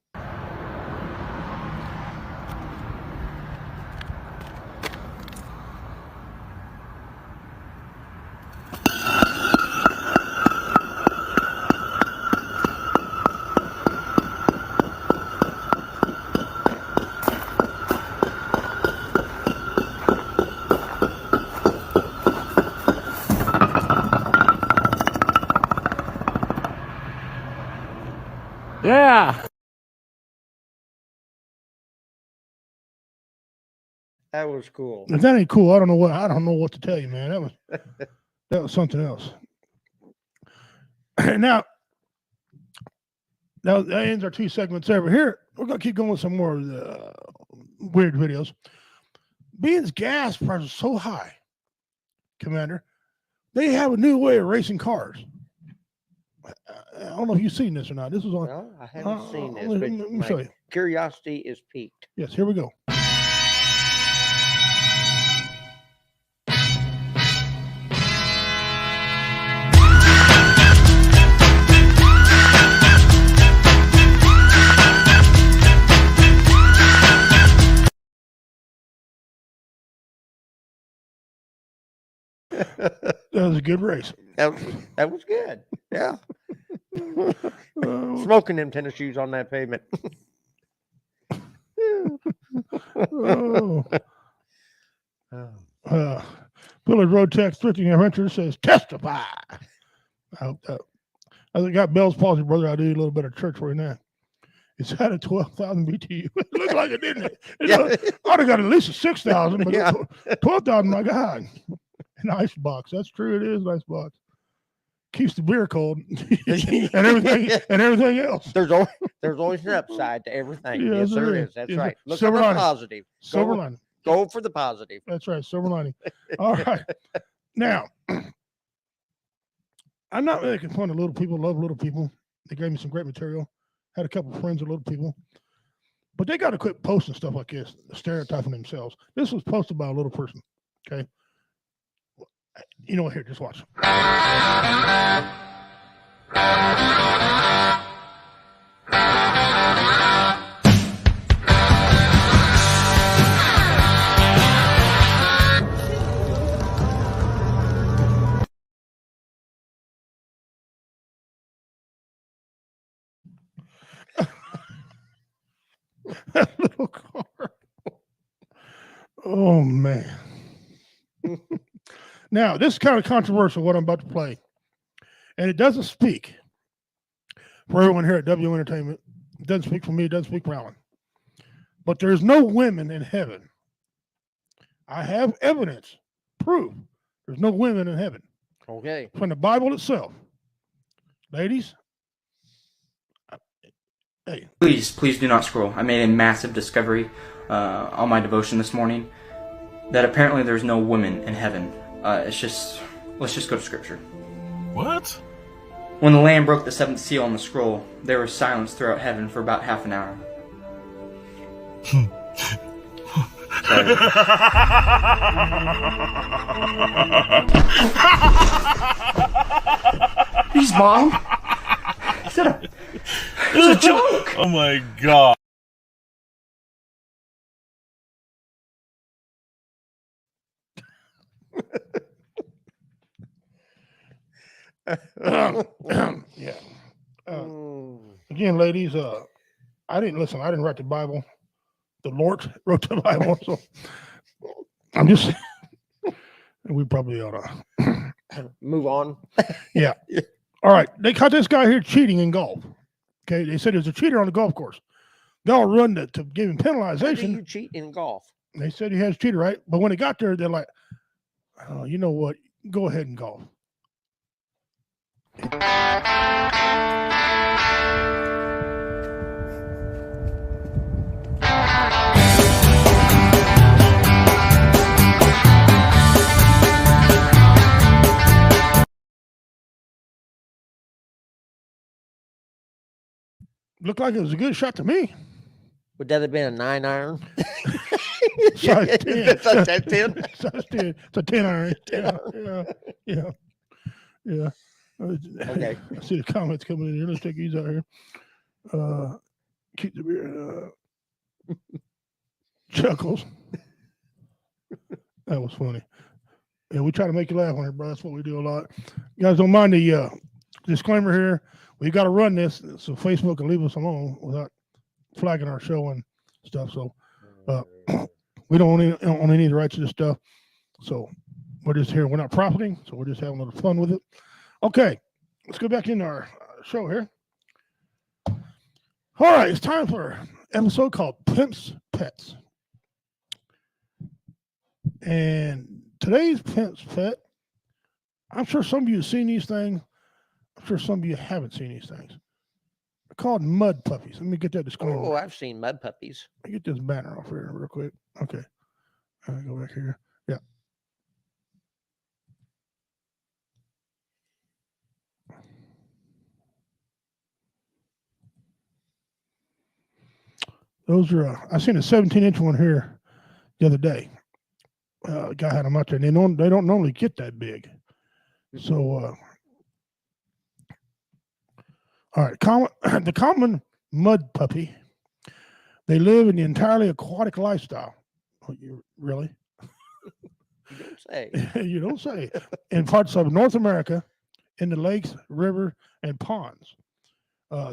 Yeah. That was cool. If that ain't cool, I don't know what to tell you, man. That was something else. Now that ends our 2 segments over here. We're gonna keep going with some more weird videos. Being's gas prices so high, Commander, they have a new way of racing cars. I don't know if you've seen this or not. This was on. No, I haven't seen this, let but me show you. Curiosity is piqued. Yes, here we go. That was a good race. That was good. Yeah. Smoking them tennis shoes on that pavement. Village Road Text Thrifting Adventure says testify. I hope that. I got Bell's palsy, brother. I do a little bit of church right now. It's had a 12,000 BTU. It looked like it, didn't it? I'd have got at least a 6,000, but yeah. 12,000, my God. An ice box. That's true. It is an ice box. Keeps the beer cold and everything else. There's always an upside to everything. Yes, there is. That's right. Look for the positive. Silver lining. Go for the positive. That's right. Silver lining. All right. Now, I'm not making fun of little people. Love little people. They gave me some great material. Had a couple of friends with little people. But they got to quit posting stuff like this, stereotyping themselves. This was posted by a little person. Okay. You know what? Here, just watch. That little car. Oh, man. Now, this is kind of controversial, what I'm about to play. And it doesn't speak for everyone here at W Entertainment. It doesn't speak for me. It doesn't speak for Alan. But there's no women in heaven. I have evidence, proof. There's no women in heaven. Okay. From the Bible itself. Ladies, hey. Please do not scroll. I made a massive discovery on my devotion this morning that apparently there's no women in heaven. Let's just go to scripture. What? When the Lamb broke the 7th seal on the scroll, there was silence throughout heaven for about half an hour. Please, Mom. It's a joke. Oh my God. Yeah. Again, ladies, I didn't write the Bible. The Lord wrote the Bible. So I'm just, we probably ought to move on. Yeah. All right. They caught this guy here cheating in golf. Okay. They said there's a cheater on the golf course. They'll run to give him How do penalization. you cheat in golf? They said he has cheated, right? But when they got there, they're like, oh, you know what? Go ahead and golf. Looked like it was a good shot to me. Would that have been a 9-iron? Size 10. Size 10? Size 10. It's a 10 iron. Yeah. Okay. I see the comments coming in here. Let's take these out here. Keep the beer. Chuckles. That was funny. Yeah, we try to make you laugh on here, bro. That's what we do a lot. You guys don't mind the disclaimer here. We got to run this so Facebook can leave us alone without flagging our show and stuff. So we don't own any of the rights to this stuff. So we're just here. We're not profiting. So we're just having a little fun with it. Okay. Let's go back into our show here. All right. It's time for an episode called Pimps, Pets. And today's Pimps, Pet, I'm sure some of you have seen these things. I'm sure some of you haven't seen these things. They're called mud puppies. Let me get that disclaimer. Oh, I've seen mud puppies. Let me get this banner off here real quick. Okay. I'll go back here. Yeah. Those are, I seen a 17-inch one here the other day. A guy had them out there, and they don't normally get that big. So, all right, the common mud puppy, they live in the entirely aquatic lifestyle. Oh, you really? You don't say. You don't say. In parts of North America, in the lakes, rivers, and ponds.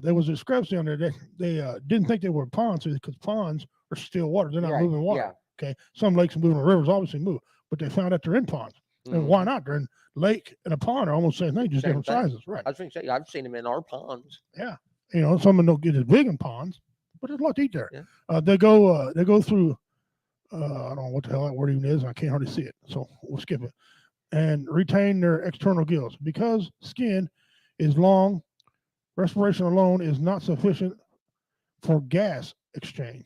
There was a discrepancy on there. They didn't think they were ponds because ponds are still water. They're not moving water. Yeah. Okay. Some lakes and moving rivers obviously move, but they found out they're in ponds. And why not? They're in lake and a pond are almost the same thing, just different sizes. Right. I was going to say, I've seen them in our ponds. Yeah. You know, some of them don't get as big in ponds, but there's a lot to eat there. Yeah. They go through, I don't know what the hell that word even is. I can't hardly see it. So we'll skip it. And retain their external gills. Because skin is long, respiration alone is not sufficient for gas exchange.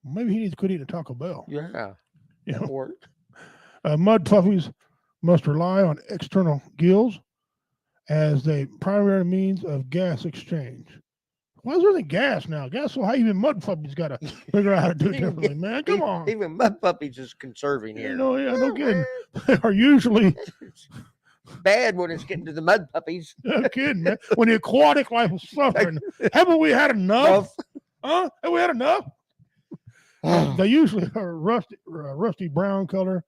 Maybe he needs to quit eating Taco Bell. Yeah. You know? Or Mud puppies must rely on external gills as the primary means of gas exchange. Why is there any gas now? Gas, so how even mud puppies got to figure out how to do it differently, man. Come on. Even mud puppies is conserving here. You know, yeah, no kidding. They are usually bad when it's getting to the mud puppies. No kidding, man. When the aquatic life is suffering, haven't we had enough? Huh? Have we had enough? They usually are rusty brown color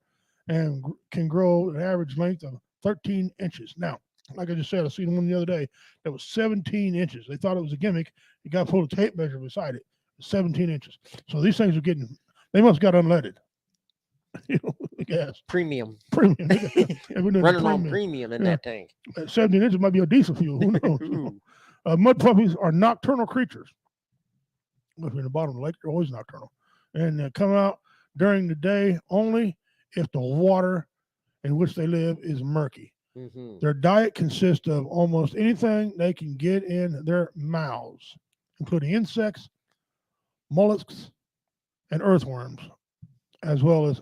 and can grow an average length of 13 inches. Now, like I just said, I seen one the other day that was 17 inches. They thought it was a gimmick. You got to pull a tape measure beside it. 17 inches. So these things are they must got unleaded. You know, gas. Premium. Running on premium in that tank. 17 inches might be a diesel fuel. Who knows? Mud puppies are nocturnal creatures. If you're in the bottom of the lake, they're always nocturnal. And they come out during the day only if the water in which they live is murky. Mm-hmm. Their diet consists of almost anything they can get in their mouths, including insects, mollusks, and earthworms, as well as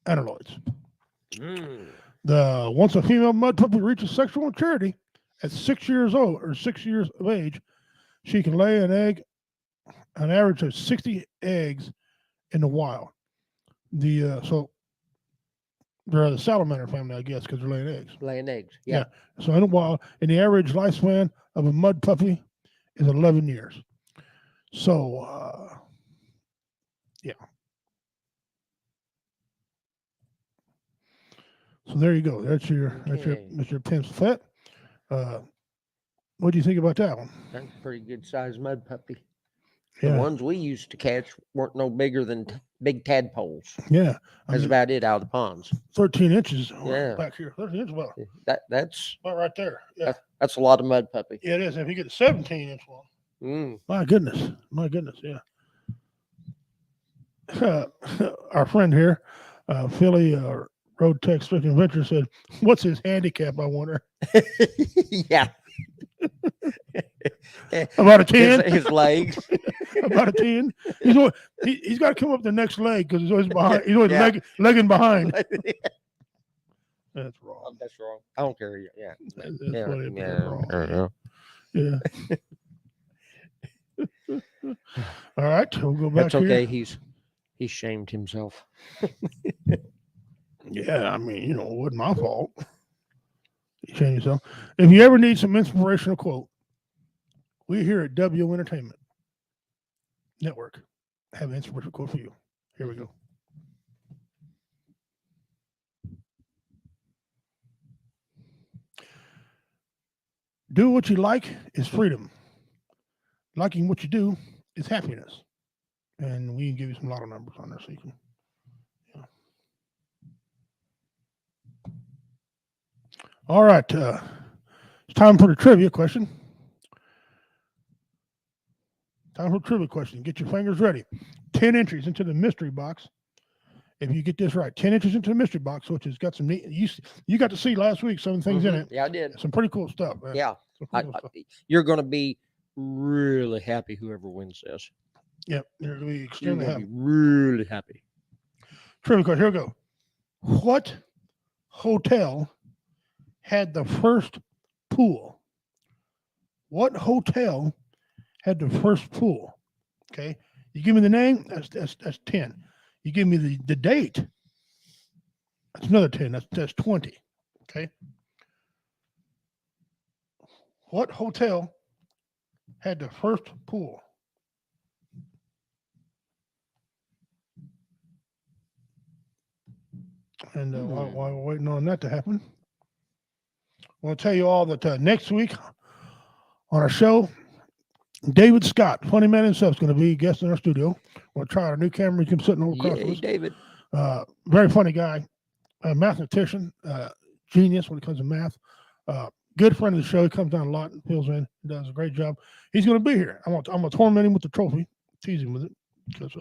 anteloids. Once a female mud puppy reaches sexual maturity at 6 years old or 6 years of age, she can lay an average of 60 eggs in the wild. So they're the salamander family, I guess, because they're laying eggs. Laying eggs, yeah. So in the wild, and the average lifespan of a mud puppy is 11 years. So, yeah. So there you go. That's your Pimps Fet. What do you think about that one? That's a pretty good sized mud puppy. Yeah. The ones we used to catch weren't no bigger than big tadpoles. Yeah. That's about it out of the ponds. 13 inches Yeah. back here. 13 inches. Well, that's about right there. Yeah. That's a lot of mud puppy. Yeah, it is. If you get a 17-inch one. My goodness. Yeah. Our friend here, Philly Road Tech Stricken Venture said, "What's his handicap? I wonder." Yeah. About a 10. His legs. About a 10. He's got to come up the next leg because he's always behind. He's always legging behind. That's wrong. That's wrong. I don't care. Yeah. That's wrong. Yeah. All right, we'll go back. That's okay. Here. He's shamed himself. Yeah, I mean, it wasn't my fault. You shamed yourself. If you ever need some inspirational quote, we here at W Entertainment Network have an inspirational quote for you. Here we go. Do what you like is freedom. Liking what you do is happiness. And we can give you some lotto numbers on there so you can. Yeah. All right. It's time for the trivia question. Get your fingers ready. 10 entries into the mystery box. If you get this right, 10 entries into the mystery box, which has got some neat. You got to see last week some things in it. Yeah, I did. Some pretty cool stuff, man. Yeah. You're going to be really happy whoever wins this. Yep, you're going to be extremely happy. Really happy. Trivia question. Here we go. What hotel had the first pool? What hotel had the first pool? Okay, you give me the name. That's 10. You give me the date. That's another 10. That's 20. Okay. What hotel had the first pool? And while we're waiting on that to happen, I want to tell you all that next week on our show, David Scott, funny man himself, is going to be a guest in our studio. We'll try our new camera. He can sit over across from us. David. Very funny guy, mathematician, genius when it comes to math. Good friend of the show. He comes down a lot and fills in. He does a great job. He's going to be here. I'm going to torment him with the trophy, tease him with it, because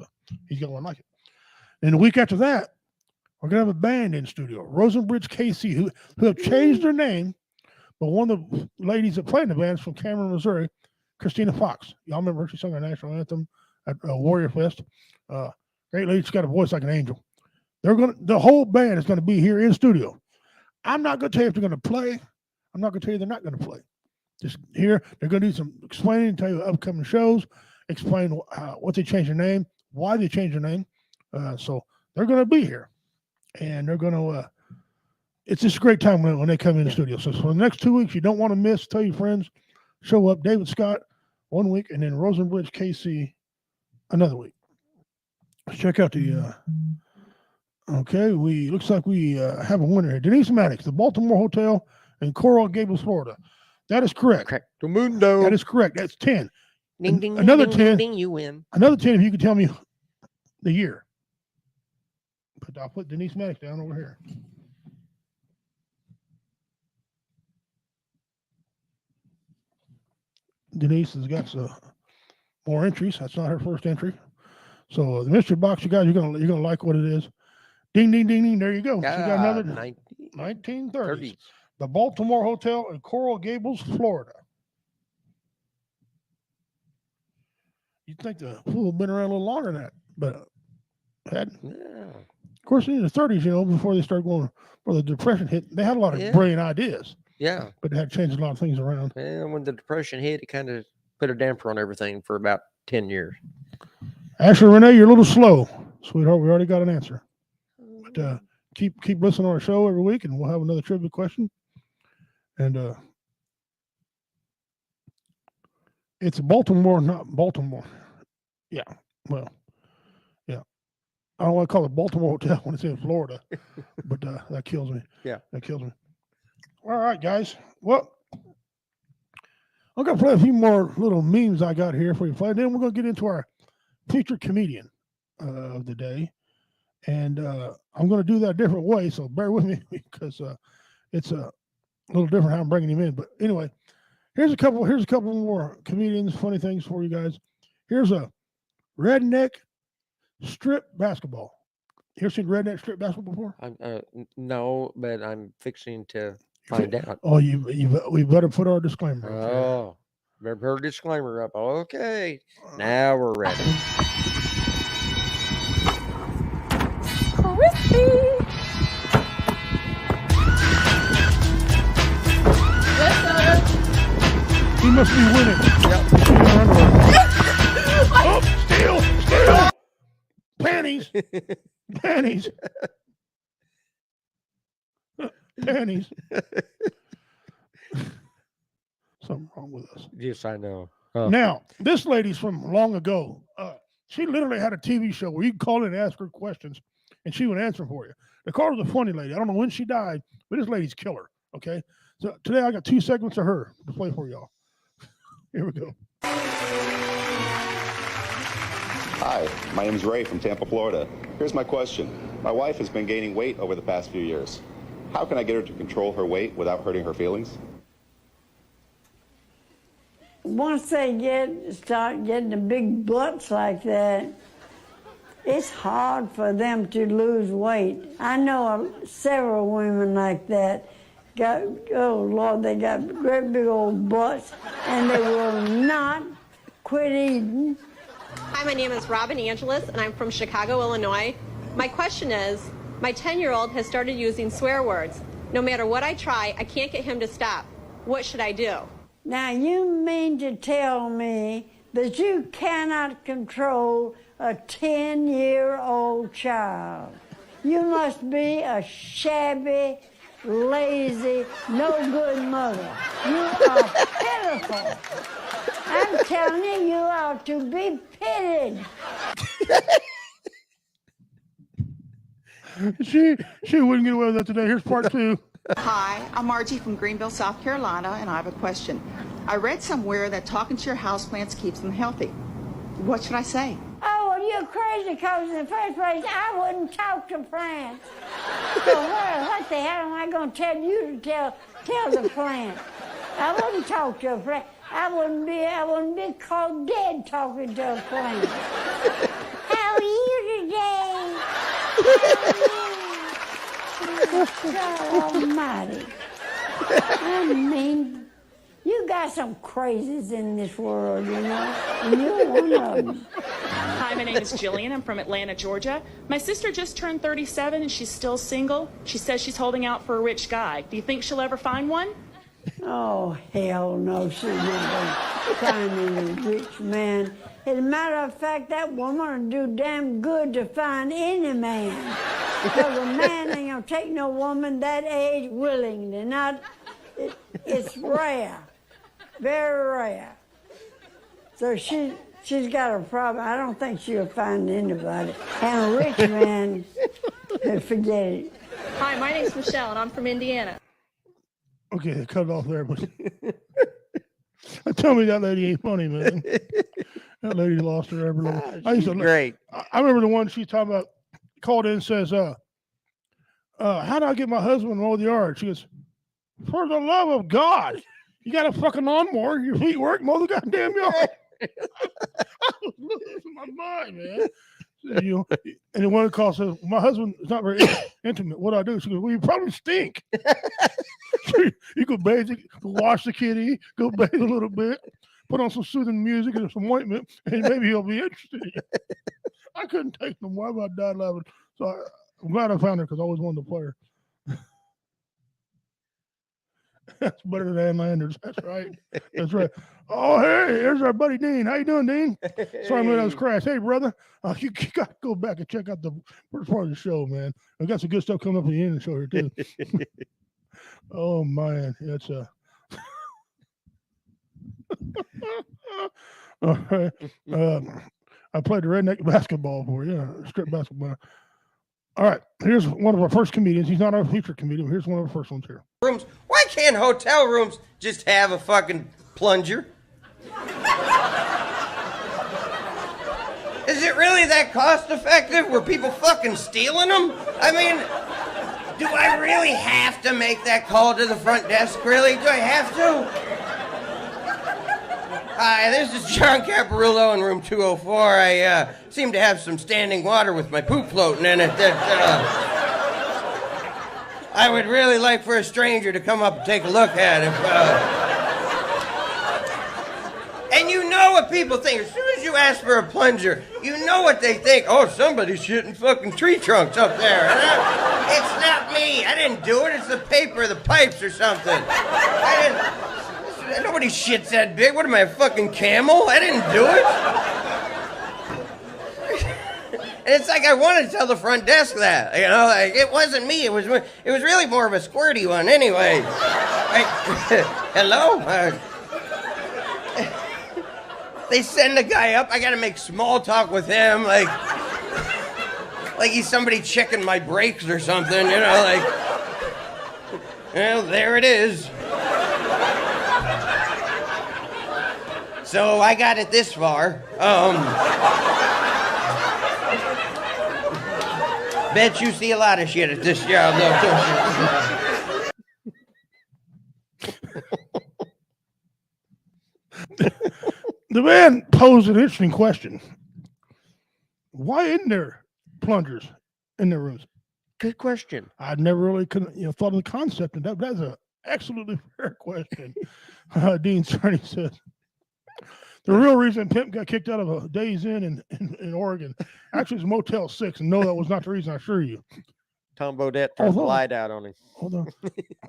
he's going to like it. And the week after that, we're going to have a band in studio, Rosenbridge KC, who have changed their name, but one of the ladies that play in the band is from Cameron, Missouri, Christina Fox. Y'all remember her? She sung our national anthem at Warrior Fest. Great lady. She's got a voice like an angel. The whole band is going to be here in studio. I'm not going to tell you if they're going to play. I'm not going to tell you they're not going to play. Just here, they're going to do some explaining, tell you upcoming shows, explain what they changed their name, why they changed their name. So they're going to be here. And they're going to, it's just a great time when they come in the studio. So for the next 2 weeks, you don't want to miss. Tell your friends, show up. David Scott 1 week, and then Rosenbridge KC another week. Let's check out the, okay, looks like we have a winner here. Denise Maddox, the Baltimore Hotel in Coral Gables, Florida. That is correct. Correctamundo. That is correct. That's 10. Ding, ding, another ding, 10. Ding, ding, you win. Another 10 if you could tell me the year. But I'll put Denise Maddox down over here. Denise has got some more entries. That's not her first entry. So the mystery box, you guys, you're gonna like what it is. Ding, ding, ding, ding. There you go. She got another 1930s. The Baltimore Hotel in Coral Gables, Florida. You'd think the pool had been around a little longer than that, but hadn't. Yeah. Of course, in the 30s, before they started going, where the Depression hit, they had a lot of brilliant ideas. Yeah. But they had to change a lot of things around. And when the Depression hit, it kind of put a damper on everything for about 10 years. Ashley Renee, you're a little slow, sweetheart. We already got an answer. But keep listening to our show every week, and we'll have another trivia question. And it's Baltimore, not Baltimore. Yeah. Well, yeah. I don't want to call it Baltimore Hotel when it's in Florida, but that kills me. Yeah. That kills me. All right, guys. Well, I'm going to play a few more little memes I got here for you to play. Then we're going to get into our featured comedian of the day. And I'm going to do that a different way, so bear with me because it's a little different how I'm bringing him in. But anyway, here's a couple more comedians, funny things for you guys. Here's a redneck strip basketball. You ever seen redneck strip basketball before? No, but I'm fixing to find out. Oh, we better put our disclaimer. Oh, better put our disclaimer up. Okay, now we're ready. Crispy. Yes, sir. He must be winning. Yep. Oh, steal! Panties. Panties. Something wrong with us. Yes, I know. Now, this lady's from long ago. She literally had a TV show where you could call in and ask her questions, and she would answer for you. The caller was a funny lady. I don't know when she died, but this lady's killer. Okay, so today I got 2 segments of her to play for y'all. Here we go. Hi, my name is Ray from Tampa, Florida. Here's my question. My wife has been gaining weight over the past few years. How can I get her to control her weight without hurting her feelings? Once they start getting the big butts like that, it's hard for them to lose weight. I know several women like that. Oh Lord, they got great big old butts, and they will not quit eating. Hi, my name is Robin Angeles, and I'm from Chicago, Illinois. My question is, my 10-year-old has started using swear words. No matter what I try, I can't get him to stop. What should I do? Now, you mean to tell me that you cannot control a 10-year-old child? You must be a shabby, lazy, no-good mother. You are pitiful. I'm telling you, you ought to be pitied. She wouldn't get away with that today. Here's part 2. Hi, I'm Margie from Greenville, South Carolina, and I have a question. I read somewhere that talking to your houseplants keeps them healthy. What should I say? Oh, well, you're crazy, because in the first place, I wouldn't talk to plants. So what the hell am I going to tell you to tell the plant? I wouldn't talk to a plant. I wouldn't be called dead talking to a plant. How are you today? God almighty. I mean, you got some crazies in this world, you know, and you're one of them. Hi, my name is Jillian. I'm from Atlanta, Georgia. My sister just turned 37 and she's still single. She says she's holding out for a rich guy. Do you think she'll ever find one? Oh, hell no, she's never finding a rich man. As a matter of fact, that woman will do damn good to find any man. Because a man ain't gonna take no woman that age willingly. It's rare, very rare. So she's got a problem. I don't think she'll find anybody. And a rich man, forget it. Hi, my name's Michelle and I'm from Indiana. Okay, cut it off there, but tell me that lady ain't funny, man. That lady lost her every little. Great. I remember the one she's talking about. Called in and says, "How do I get my husband to mow the yard?" She goes, "For the love of God, you got a fucking lawnmower. Your feet work. Mow the goddamn yard." I was losing my mind, man. You know, and the one call says, "My husband is not very intimate. What do I do?" She goes, "Well, you probably stink." You go bathe, wash the kitty, go bathe a little bit, put on some soothing music and some ointment, and maybe he'll be interested in you. I couldn't take no more. I died laughing. So I'm glad I found her because I always wanted to play her. That's better than Ann Landers. That's right. That's right. Oh, hey, there's our buddy Dean. How you doing, Dean? Sorry, man, that was crash. Hey, brother, you got to go back and check out the first part of the show, man. I got some good stuff coming up at the end of the show here, too. Oh, man. It's all right. I played the redneck basketball for strip basketball. All right, here's one of our first comedians. He's not our featured comedian. Here's one of our first ones here. Rooms. Why can't hotel rooms just have a fucking plunger? Is it really that cost effective? Were people fucking stealing them? I mean, do I really have to make that call to the front desk? Really? Do I have to? Hi, this is John Caparulo in room 204. I seem to have some standing water with my poop floating in it that I would really like for a stranger to come up and take a look at it. And you know what people think. As soon as you ask for a plunger, you know what they think. Oh, somebody's shitting fucking tree trunks up there. It's not me. I didn't do it. It's the paper, the pipes or something. Nobody shits that big. What am I, a fucking camel? I didn't do it. And it's like I wanted to tell the front desk that, like it wasn't me. It was really more of a squirty one anyway. Hello? They send a guy up. I gotta make small talk with him, like he's somebody checking my brakes or something, there it is. So I got it this far. Bet you see a lot of shit at this job, though, don't you? The man posed an interesting question. Why isn't there plungers in their rooms? Good question. I'd never really thought of the concept of that, but that's an absolutely fair question. Dean Cerny says, the real reason Pimp got kicked out of a Days Inn in Oregon actually was Motel 6, and no, that was not the reason, I assure you. Tom Bodette turned the light out on him. Hold on.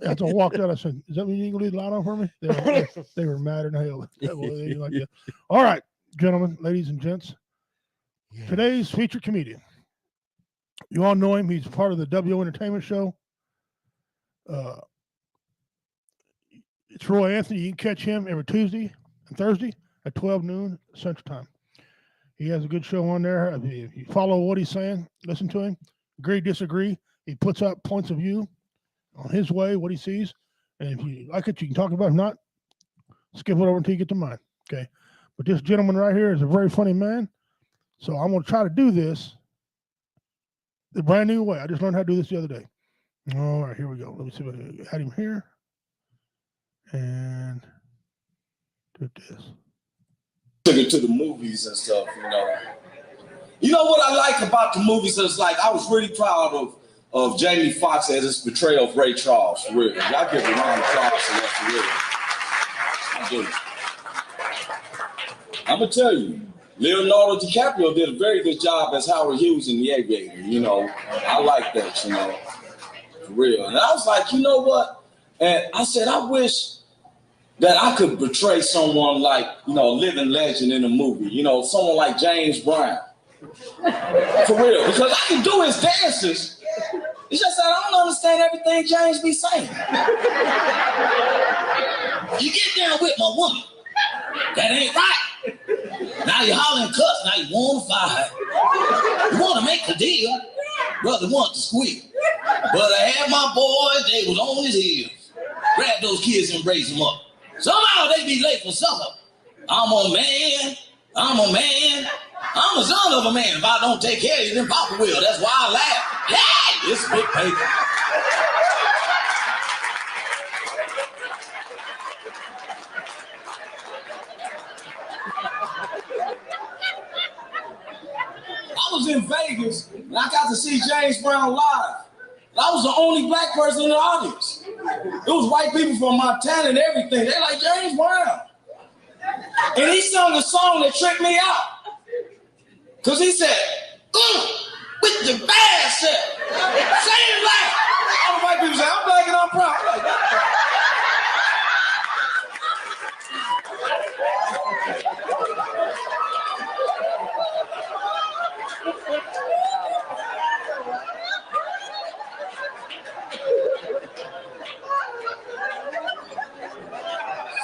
As I walked out, I said, "Is that mean you can leave the light on for me?" They were mad in hell. All right, gentlemen, ladies and gents. Yes. Today's featured comedian. You all know him. He's part of the WO Entertainment Show. It's Roy Anthony. You can catch him every Tuesday and Thursday at 12 noon Central Time. He has a good show on there. If you follow what he's saying, listen to him. Agree, disagree. He puts out points of view on his way, what he sees. And if you like it, you can talk about it. If not, skip it over until you get to mine. Okay. But this gentleman right here is a very funny man. So I'm going to try to do this the brand new way. I just learned how to do this the other day. All right, here we go. Let me see if I had him here. And do this. Took it to the movies and stuff, You know what I like about the movies is I was really proud of Jamie Foxx at his portrayal of Ray Charles, for real. Y'all give a round of applause for that, for real. I do. I'm gonna tell you, Leonardo DiCaprio did a very good job as Howard Hughes in The Aviator, I like that, for real. And I was like, you know what? And I said, I wish that I could portray someone like, a living legend in a movie, someone like James Brown. For real, because I can do his dances. It's just that I don't understand everything James be saying. You get down with my woman. That ain't right. Now you hollering cuss, now you want to fight. You want to make the deal. Brother want to squeal. But I had my boys, they was on his heels. Grab those kids and raise them up. Somehow they be late for supper. I'm a man. I'm a son of a man. If I don't take care of you, then Papa will. That's why I laugh. Yeah, it's big paper. I was in Vegas and I got to see James Brown live. I was the only black person in the audience. It was white people from Montana and everything. They're like, James Brown. And he sung a song that tricked me out. Because he said, with the bad self. Say it loud. All the white people say, I'm black and I'm proud. I'm like,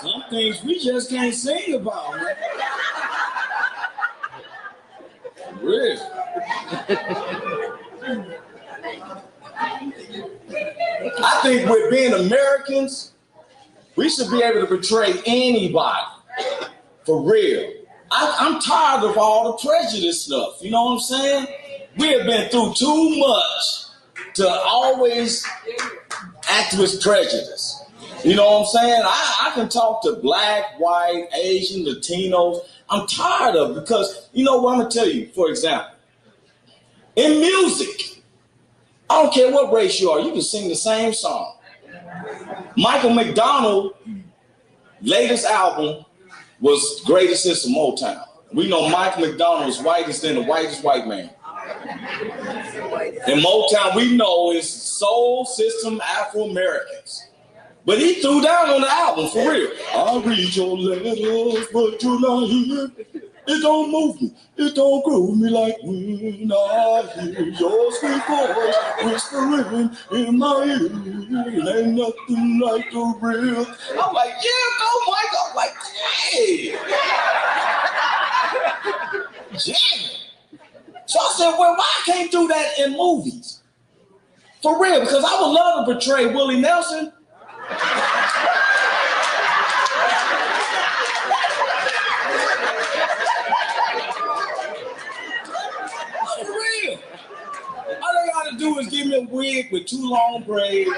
some things we just can't sing about, man. Real. I think with being Americans, we should be able to betray anybody. For real. I'm tired of all the prejudice stuff. You know what I'm saying? We have been through too much to always act with prejudice. You know what I'm saying? I can talk to black, white, Asian, Latinos. I'm tired of it because, you know what I'm going to tell you, for example, in music, I don't care what race you are, you can sing the same song. Michael McDonald's latest album was Greatest Hits of Motown. We know Michael McDonald is whitest than the whitest white man. And Motown, we know, is soul system Afro-Americans. But he threw down on the album, for real. I read your letters, but you're not here. It don't move me. It don't groove me like when I hear your sweet voice whispering in my ear. It ain't nothing like the real. I'm like, yeah, go, Mike. I'm like, hey. Damn. So I said, well, why I can't do that in movies? For real, because I would love to portray Willie Nelson. Do is give me a wig with 2 long braids,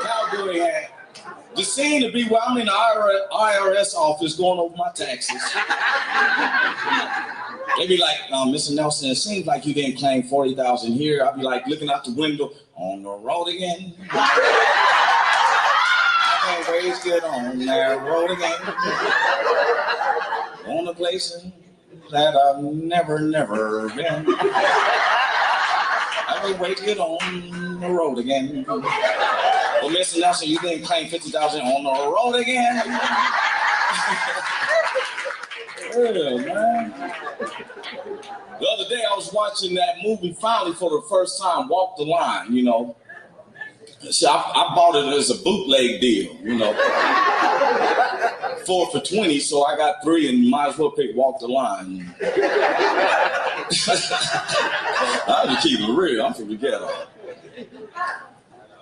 cowboy hat. The scene to be where I'm in the IRS office going over my taxes. They be like, Mr. Nelson, it seems like you didn't claim 40,000 here. I'll be like looking out the window, on the road again. I can't wait to get on that road again. On the places that I've never been. I can't wait to get on the road again. Well, Mr. Nelson, you didn't claim 50,000 on the road again. Yeah, man. The other day I was watching that movie finally for the first time, Walk the Line, you know. See, I bought it as a bootleg deal, you know. 4 for $20, so I got 3 and might as well pick Walk the Line. I'm just keeping it real. I'm from the ghetto.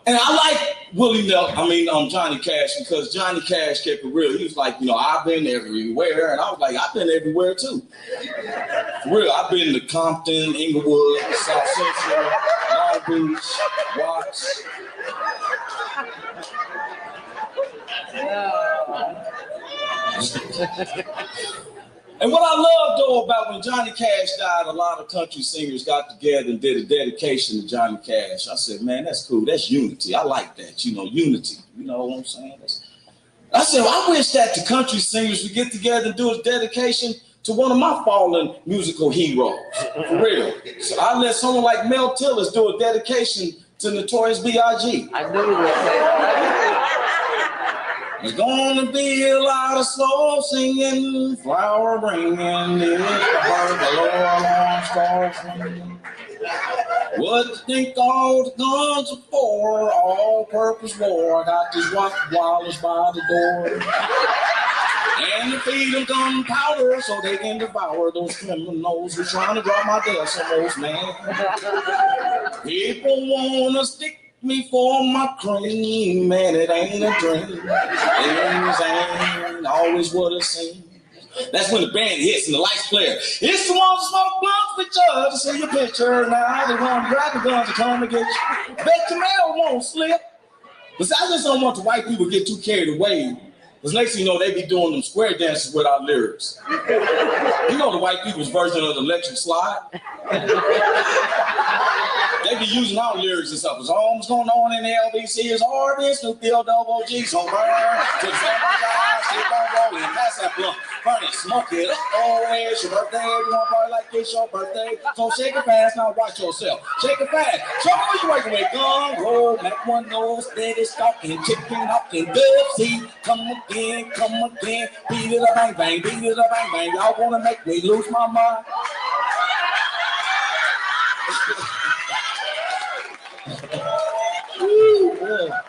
And I like Johnny Cash, because Johnny Cash kept it real. He was like, you know, I've been everywhere. And I was like, I've been everywhere too. For real, I've been to Compton, Inglewood, South Central, Long Beach, Watts. And what I love, though, about when Johnny Cash died, a lot of country singers got together and did a dedication to Johnny Cash. I said, man, that's cool. That's unity. I like that, you know, unity. You know what I'm saying? I said, well, I wish that the country singers would get together and do a dedication to one of my fallen musical heroes. For real. So I let someone like Mel Tillis do a dedication to Notorious B.I.G. I knew that. There's gonna be a lot of slow singing, flower bringing, is the bird below stars swinging. What do you think all the guns are for? All-purpose war. I got these Rottweilers by the door. And to feed them gunpowder so they can devour those criminals who's trying to drop my decimals, man. People wanna stick me for my cream, man, it ain't a dream. Things ain't always what it seems. That's when the band hits and the lights flare. It's the one to smoke blunts with you to see your picture. Now they want to grab the guns to come and get you. Bet your mail won't slip. But I just don't want the white people to get too carried away. Because next thing you know, they be doing them square dances without lyrics. You know the white people's version of the electric slide? They be using our lyrics and stuff. It's all what's going on in the LBC is RB, Snoop D-O, double G, so burn. To the sun, keep on rolling, pass that blunt. Burn it, smoke it up. Oh, it's your birthday. You want to party like it's your birthday. So shake it fast, now watch yourself. Shake it fast. Show me what you working with. Gun, roll, make one nose, steady, stalking, chicken, knocking, good. See, come again, beat it up, bang, bang, beat it up, bang, bang. Y'all want to make me lose my mind? Woo, yeah.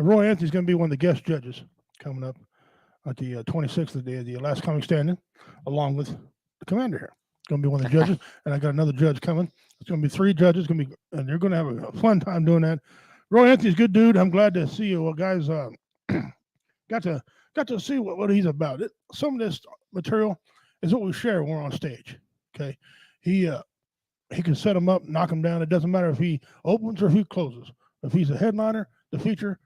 And Roy Anthony's going to be one of the guest judges coming up at the 26th of the last comic standing, along with the commander here. Going to be one of the judges, and I got another judge coming. It's going to be 3 judges. Going to be, and they're going to have a fun time doing that. Roy Anthony's a good dude. I'm glad to see you. Well, guys, got to see what he's about. Some of this material is what we share when we're on stage. Okay, he can set them up, knock them down. It doesn't matter if he opens or if he closes. If he's a headliner, the feature,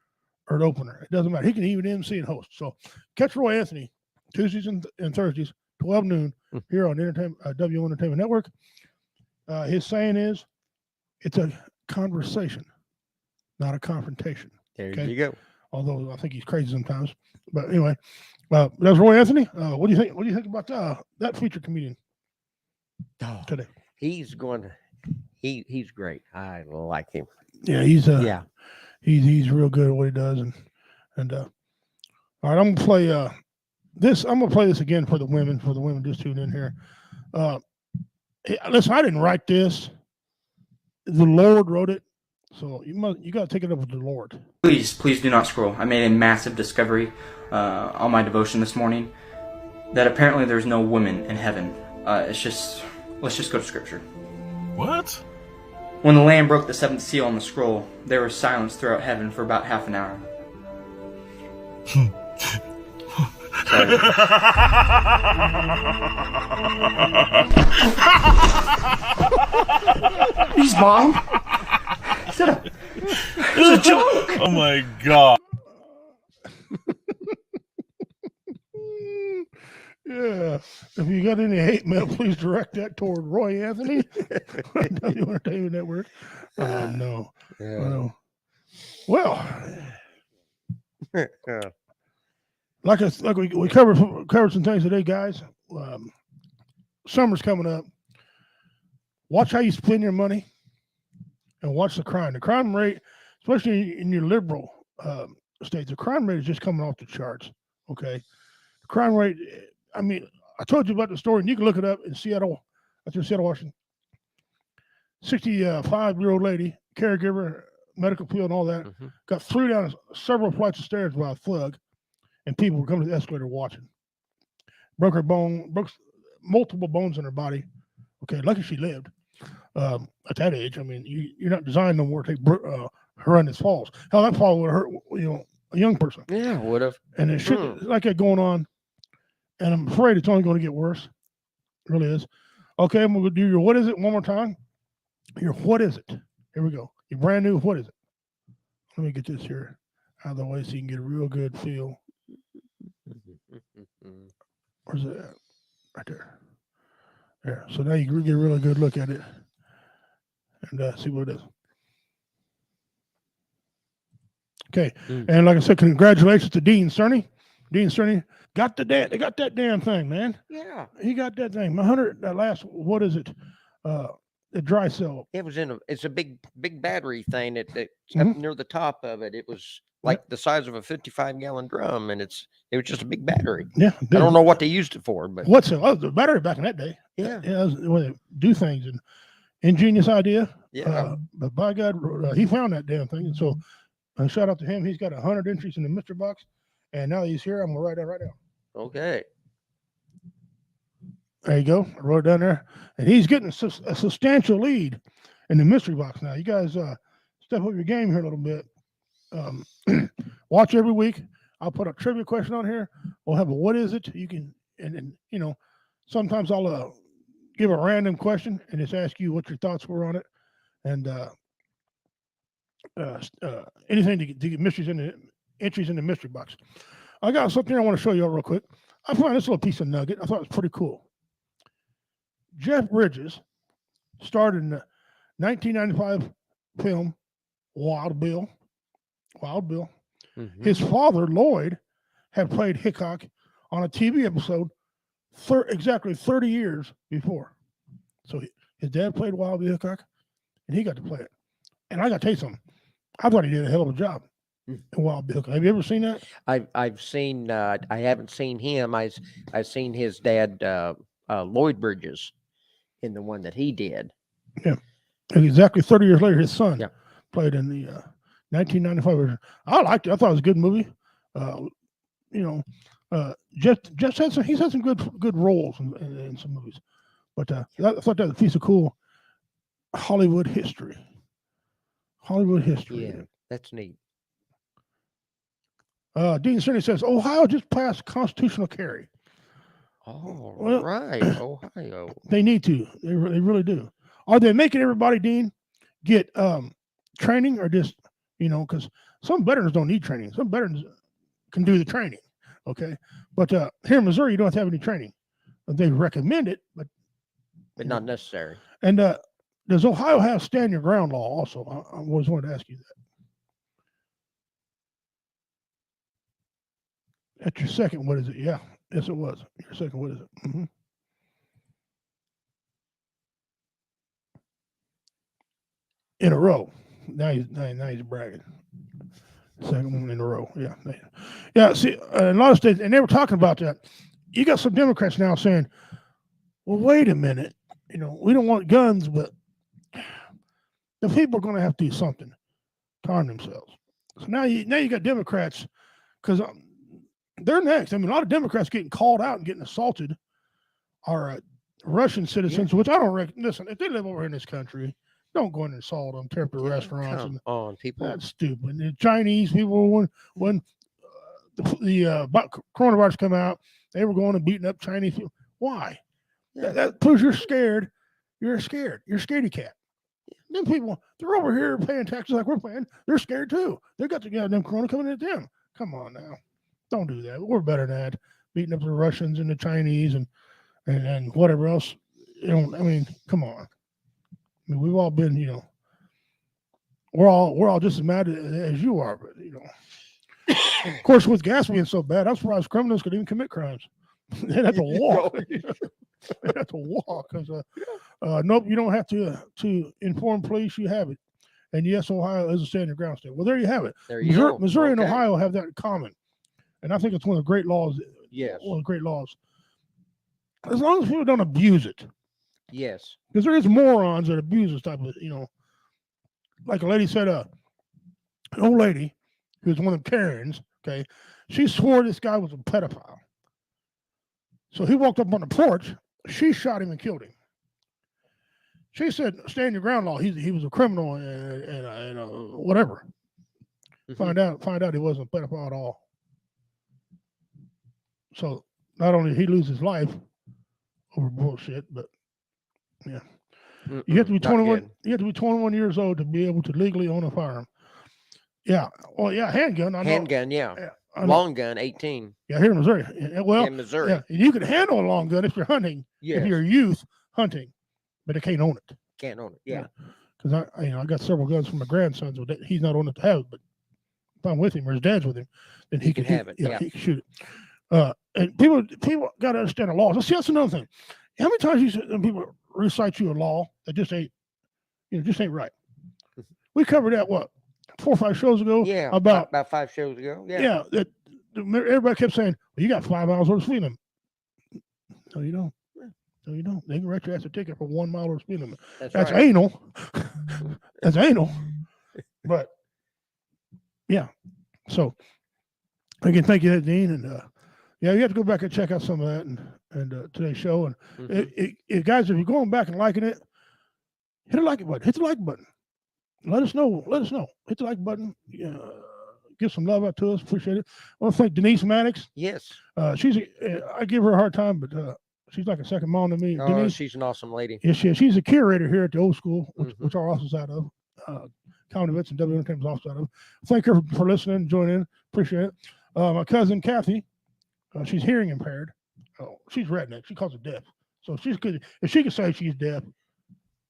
or the opener, it doesn't matter. He can even MC and host. So catch Roy Anthony Tuesdays and Thursdays, 12 noon, here on W Entertainment Network. His saying is, it's a conversation, not a confrontation. There you go. Although I think he's crazy sometimes. But anyway, that's Roy Anthony. What do you think? What do you think about that featured comedian today? He's great. I like him. Yeah, he's real good at what he does. And all right, I'm gonna play this. I'm gonna play this again for the women. For the women just tuned in here. Listen, I didn't write this. The Lord wrote it. So you got to take it up with the Lord. Please do not scroll. I made a massive discovery on my devotion this morning that apparently there's no women in heaven. Let's just go to scripture. What? When the Lamb broke the 7th seal on the scroll, there was silence throughout heaven for about half an hour. Please, Mom. It's a joke. Oh my God. Yeah. If you got any hate mail, please direct that toward Roy Anthony on W Entertainment Network. No. Yeah. No. Well, like we covered some things today, guys. Summer's coming up. Watch how you spend your money, and watch the crime. The crime rate, especially in your liberal states, the crime rate is just coming off the charts. Okay, the crime rate. I mean, I told you about the story, and you can look it up in Seattle. That's in Seattle, Washington. 65-year-old lady, caregiver, medical field, and all that, got thrown down several flights of stairs by a thug, and people were coming to the escalator watching. Broke her bone, broke multiple bones in her body. Okay, lucky she lived. At that age, I mean, you're not designed no more to take horrendous falls. Hell, that fall would hurt, a young person. Yeah, would have. And there's shit like that going on, and I'm afraid it's only going to get worse. It really is. Okay, I'm going to do your what is it one more time. Your what is it? Here we go. Your brand new what is it? Let me get this here out of the way so you can get a real good feel. Where's it at? Right there. There. So now you can get a really good look at it and see what it is. Okay. And like I said, congratulations to Dean Cerny. Dean Cerny got they got that damn thing, man. Yeah. He got that thing. That last, what is it? The dry cell. It was it's a big battery thing that up near the top of it. It was like the size of a 55-gallon drum, and it was just a big battery. Yeah. I don't know what they used it for, but the battery back in that day. Yeah. Yeah, that was the way they do things, and ingenious idea. Yeah. But by God, he found that damn thing. And so shout out to him. He's got 100 entries in the mystery box, and now he's here. I'm gonna write that right now. Okay. There you go. I wrote it down there. And he's getting a substantial lead in the mystery box now. You guys step up your game here a little bit. Watch every week. I'll put a trivia question on here. We'll have a what is it? You can, and sometimes I'll give a random question and just ask you what your thoughts were on it. And anything to get entries in the mystery box. I got something I want to show you real quick. I found this little piece of nugget. I thought it was pretty cool. Jeff Bridges starred in the 1995 film Wild Bill. Wild Bill. His father, Lloyd, had played Hickok on a TV episode exactly 30 years before. So his dad played Wild Bill Hickok, and he got to play it. And I got to tell you something. I thought he did a hell of a job in Wild Bill Hickok. Have you ever seen that? I've seen. I haven't seen him. I've seen his dad, Lloyd Bridges, in the one that he did. Yeah. And exactly 30 years later, his son played in the 1995 version. I liked it. I thought it was a good movie. Jeff had he's had some good roles in some movies, but I thought that was a piece of cool Hollywood history. Yeah, that's neat. Dean Cerny says Ohio just passed constitutional carry. Oh, well, right, Ohio. They need to. They really do. Are they making everybody, Dean, get training, or just because some veterans don't need training. Some veterans can do the training. Okay, but here in Missouri, you don't have to have any training. They recommend it, but not necessary. And does Ohio have stand your ground law also? I always wanted to ask you that. That's your second. What is it? Yeah. Yes, it was. Your second. What is it? Mm-hmm. In a row. Now he's bragging. Second one in a row. Yeah. Yeah. See, in a lot of states, and they were talking about that. You got some Democrats now saying, well, wait a minute. We don't want guns, but the people are going to have to do something to arm themselves. So now you got Democrats, because they're next. I mean, a lot of Democrats getting called out and getting assaulted are Russian citizens, which I don't reckon. Listen, if they live over here in this country, don't go in and assault them, tear up the restaurants. Come on, people. That's stupid. And the Chinese people, when the coronavirus come out, they were going and beating up Chinese people. Why? Yeah. That proves you're scared. You're scared. You're scaredy cat. Them people, they're over here paying taxes like we're paying. They're scared too. They got the goddamn corona coming at them. Come on now. Don't do that. We're better than that. Beating up the Russians and the Chinese and whatever else. Come on. I mean, we've all been, we're all just as mad as you are, but of course, with gas being so bad, I'm surprised criminals could even commit crimes. They'd have to walk. They have to walk because nope, you don't have to inform police. You have it, and yes, Ohio is a stand your ground state. Well, there you have it. Missouri and Ohio have that in common, and I think it's one of the great laws. Yes, one of the great laws. As long as people don't abuse it. Yes, because there is morons that abuse this type of, like a lady said, an old lady who's one of the Karens. Okay, she swore this guy was a pedophile. So he walked up on the porch. She shot him and killed him. She said, "Stand your ground law. He was a criminal and whatever." Mm-hmm. Find out he wasn't a pedophile at all. So not only did he lose his life over bullshit, but yeah, you have to be 21. You have to be 21 years old to be able to legally own a firearm. Yeah, well, yeah, handgun. Handgun, yeah. Long gun, 18. Yeah, here in Missouri. Well, in Missouri. Yeah, you can handle a long gun if you're hunting. Yes. If you're a youth hunting, but they can't own it. Can't own it. Yeah. Because I got several guns from my grandson, so he's not old enough to have it. But if I'm with him or his dad's with him, then he can have it. Yeah, he can shoot it. And people got to understand the laws. See, that's another thing. How many times people recite you a law that just ain't right? We covered that 4 or 5 shows ago. Yeah, about 5 shows ago. Yeah. Yeah, that everybody kept saying, "Well, you got 5 miles over speed limit." No, you don't. No, you don't. They can write your ass a ticket for 1 mile over speed limit. That's right. Anal. That's anal. But yeah. So again, thank you, Dean, and yeah, you have to go back and check out some of that and today's show. And guys, if you're going back and liking it, hit the like button. Hit the like button. Let us know. Hit the like button. Give some love out to us. Appreciate it. I want to thank Denise Maddox. Yes. I give her a hard time, but she's like a second mom to me. Oh, Denise, she's an awesome lady. Yes, she's a curator here at the old school, which our office is out of. County Events and W Entertainment's office out of. Thank her for listening and joining in. Appreciate it. My cousin Kathy, she's hearing impaired. Oh, she's redneck. She calls it deaf. So if she can say she's deaf,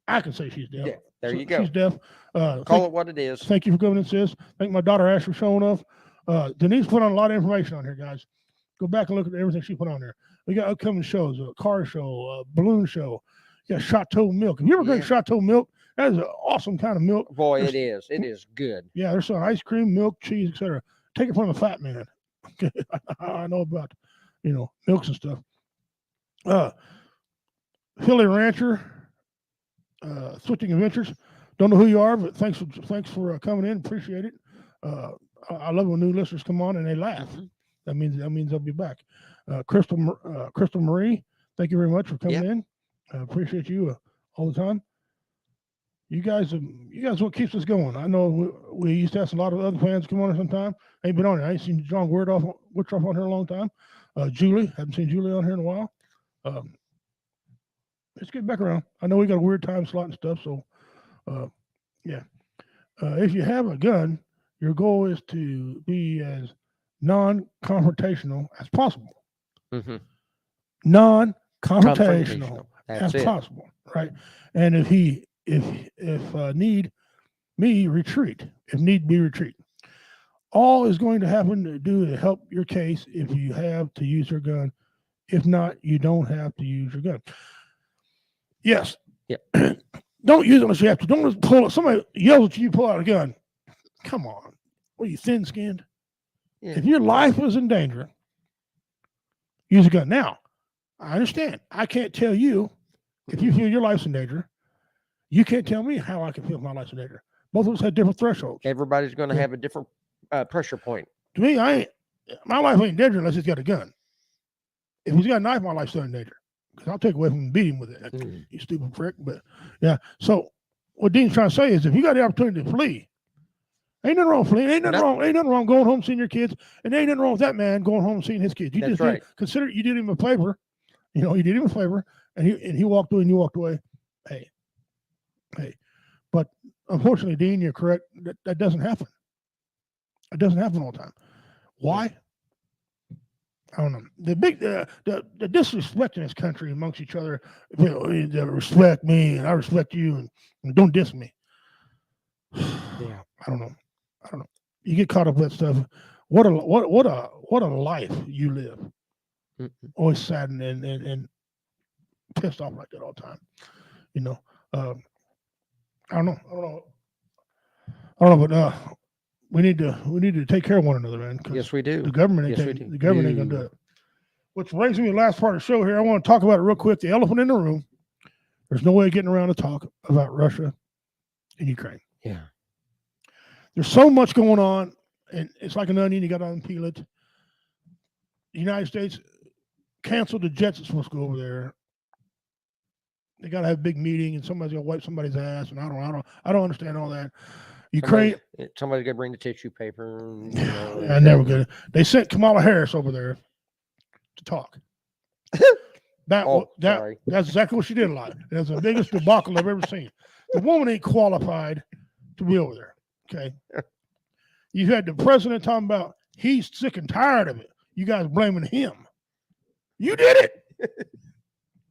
I can say she's deaf. Yeah, there you go. She's deaf. Call it what it is. Thank you for coming in, sis. Thank my daughter Ash for showing up. Denise put on a lot of information on here, guys. Go back and look at everything she put on there. We got upcoming shows, a car show, a balloon show. You got Chateau milk. Have you ever drank Chateau milk? That is an awesome kind of milk. Boy, it is. It is good. Yeah, there's some ice cream, milk, cheese, etc. Take it from a fat man. I know about milks and stuff. Philly Rancher, Switching Adventures. Don't know who you are, but thanks for coming in. Appreciate it. I love when new listeners come on and they laugh. That means they'll be back. Crystal Marie, thank you very much for coming in. I appreciate you all the time. You guys what keeps us going. I know we used to ask a lot of other fans to come on here sometime. Ain't been on here. I ain't seen John Woodruff on here in a long time. Julie, haven't seen Julie on here in a while. Let's get back around. I know we got a weird time slot and stuff, so if you have a gun, your goal is to be as non-confrontational as possible. Non-confrontational as possible, right? And if need be, retreat. If need be, retreat. All is going to happen to do to help your case if you have to use your gun. If not, you don't have to use your gun. Yes. Yep. Don't use it unless you have to. Don't just pull it. Somebody yells at you, pull out a gun. Come on. What are you, thin-skinned? Yeah. If your life is in danger, use a gun. Now, I understand. I can't tell you if you feel your life's in danger. You can't tell me how I can feel if my life's in danger. Both of us have different thresholds. Everybody's going to have a different pressure point. To me, my life ain't in danger unless he's got a gun. If he's got a knife, my life's still in danger. Because I'll take away from him and beat him with it. You stupid prick. But yeah. So what Dean's trying to say is if you got the opportunity to flee, ain't nothing wrong with fleeing. Ain't nothing wrong going home and seeing your kids. And ain't nothing wrong with that man going home and seeing his kids. You That's just right. Consider you did him a favor. You did him a favor and he walked away and you walked away. Hey. But unfortunately, Dean, you're correct. That doesn't happen. It doesn't happen all the time. Why? I don't know. The big the disrespect in this country amongst each other. They respect me and I respect you and don't diss me. Yeah. I don't know. You get caught up with that stuff. What a life you live. Always saddened and pissed off like that all the time. I don't know, but we need to take care of one another, man. Yes, we do. The government ain't gonna do it. Which brings me to the last part of the show here. I want to talk about it real quick. The elephant in the room. There's no way of getting around to talk about Russia and Ukraine. Yeah. There's so much going on, and it's like an onion. You got to unpeel it. The United States canceled the jets that's supposed to go over there. They got to have a big meeting, and somebody's gonna wipe somebody's ass, and I don't understand all that. Ukraine. Somebody's gonna bring the tissue paper. I never get it. They sent Kamala Harris over there to talk. That's exactly what she did a lot. That's the biggest debacle I've ever seen. The woman ain't qualified to be over there. Okay. You had the president talking about he's sick and tired of it. You guys blaming him. You did it.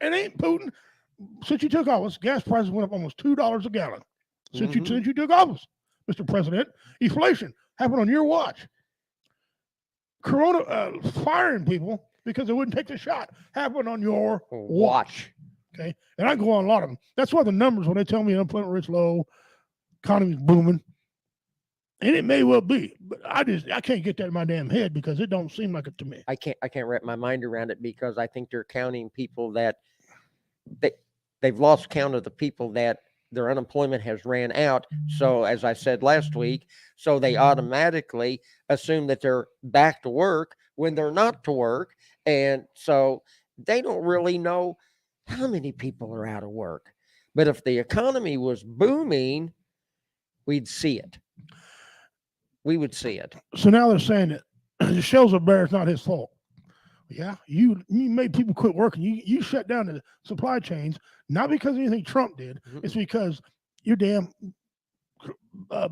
It ain't Putin. Since you took office, gas prices went up almost $2 a gallon. Since you took office, Mr. President, inflation happened on your watch. Corona firing people because they wouldn't take the shot happened on your watch. Okay, and I go on a lot of them. That's why the numbers when they tell me unemployment rate's low, economy's booming, and it may well be, but I can't get that in my damn head because it don't seem like it to me. I can't wrap my mind around it because I think they're counting people that they've lost count of the people that their unemployment has ran out. So as I said last week, so they automatically assume that they're back to work when they're not to work. And so they don't really know how many people are out of work. But if the economy was booming, we'd see it. We would see it. So now they're saying that the shelves are bare, it's not his fault. Yeah, you made people quit working. You shut down the supply chains, not because of anything Trump did. It's because your damn